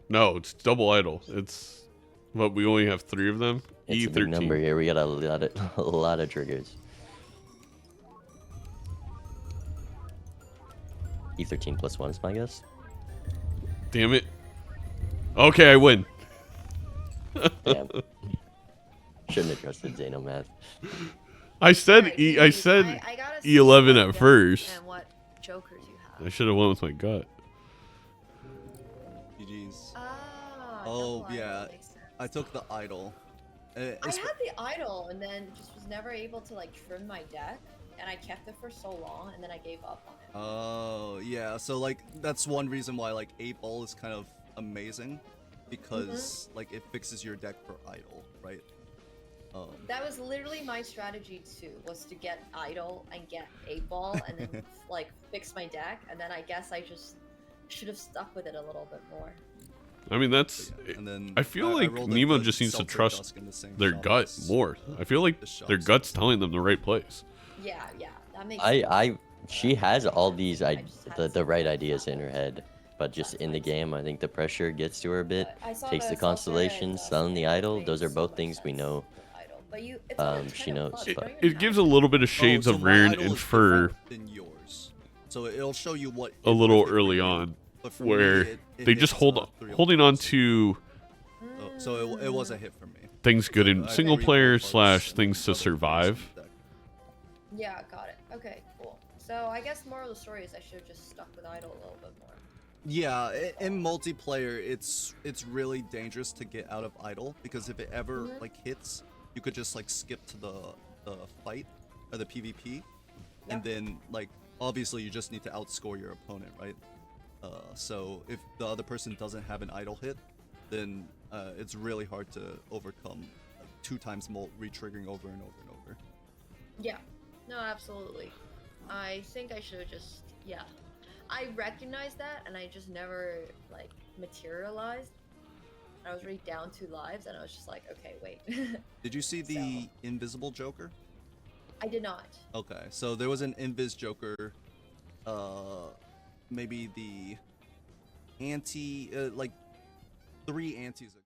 No, it's double idle. It's, but we only have 3 of them. It's a big number E13. here. We got a lot of triggers. E13 plus 1 is my guess. Damn it. Okay, I win. Damn. Shouldn't have trusted Zano math. I said Alright, E. so I said I gotta see E11 what at first. And what jokers you have. I should have went with my gut. GG's. Ah. Oh, double yeah. idol makes sense. I took the idol. I had the idol and then just was never able to like trim my deck, and I kept it for so long and then I gave up on it. Oh, yeah. So, like, that's one reason why, like, 8-ball is kind of amazing. Because, like, it fixes your deck for idle, right? That was literally my strategy too, was to get idle and get 8-ball and then like fix my deck, and then I guess I just should have stuck with it a little bit more. I mean, that's. Yeah, and then I feel I like rolled, Nemo the just needs to Seltzer trust Dusk in the same their shop gut as, more. I feel like the shop, their so gut's it's- telling them the right place. Yeah, that makes sense. She has all these I just had the some right good ideas stuff. in her head, but just That's in the nice. game, I think the pressure gets to her a bit. I saw Takes the Seltzer constellation, and selling the idol. made Those are so both much things we sense know. with idle. But you, it's only She 10 knows, plus, but- right? It gives a little bit of shades so of my rare and idol is infer different than yours. So it'll show you what a it little might be for early you, on, but for me, where it they just hits, hold 3 of holding on hearts. to Oh, so it was a hit for me. things good in I single agree with player hearts slash and things to other things in survive. the deck. Yeah, got it. Okay, cool. So I guess moral of the story is I should have just stuck with idle a little bit more. Yeah, in multiplayer, it's really dangerous to get out of idle because if it ever like hits, you could just like skip to the fight or the PvP, and then like obviously you just need to outscore your opponent, right? So if the other person doesn't have an idle hit, then it's really hard to overcome like 2 times re-triggering over and over and over. Yeah, no, absolutely. I think I should have just, yeah. I recognized that and I just never like materialized. I was already down 2 lives and I was just like, okay, wait. Did you see the invisible Joker? I did not. Okay, so there was an Invis Joker, maybe the like 3 antes ago.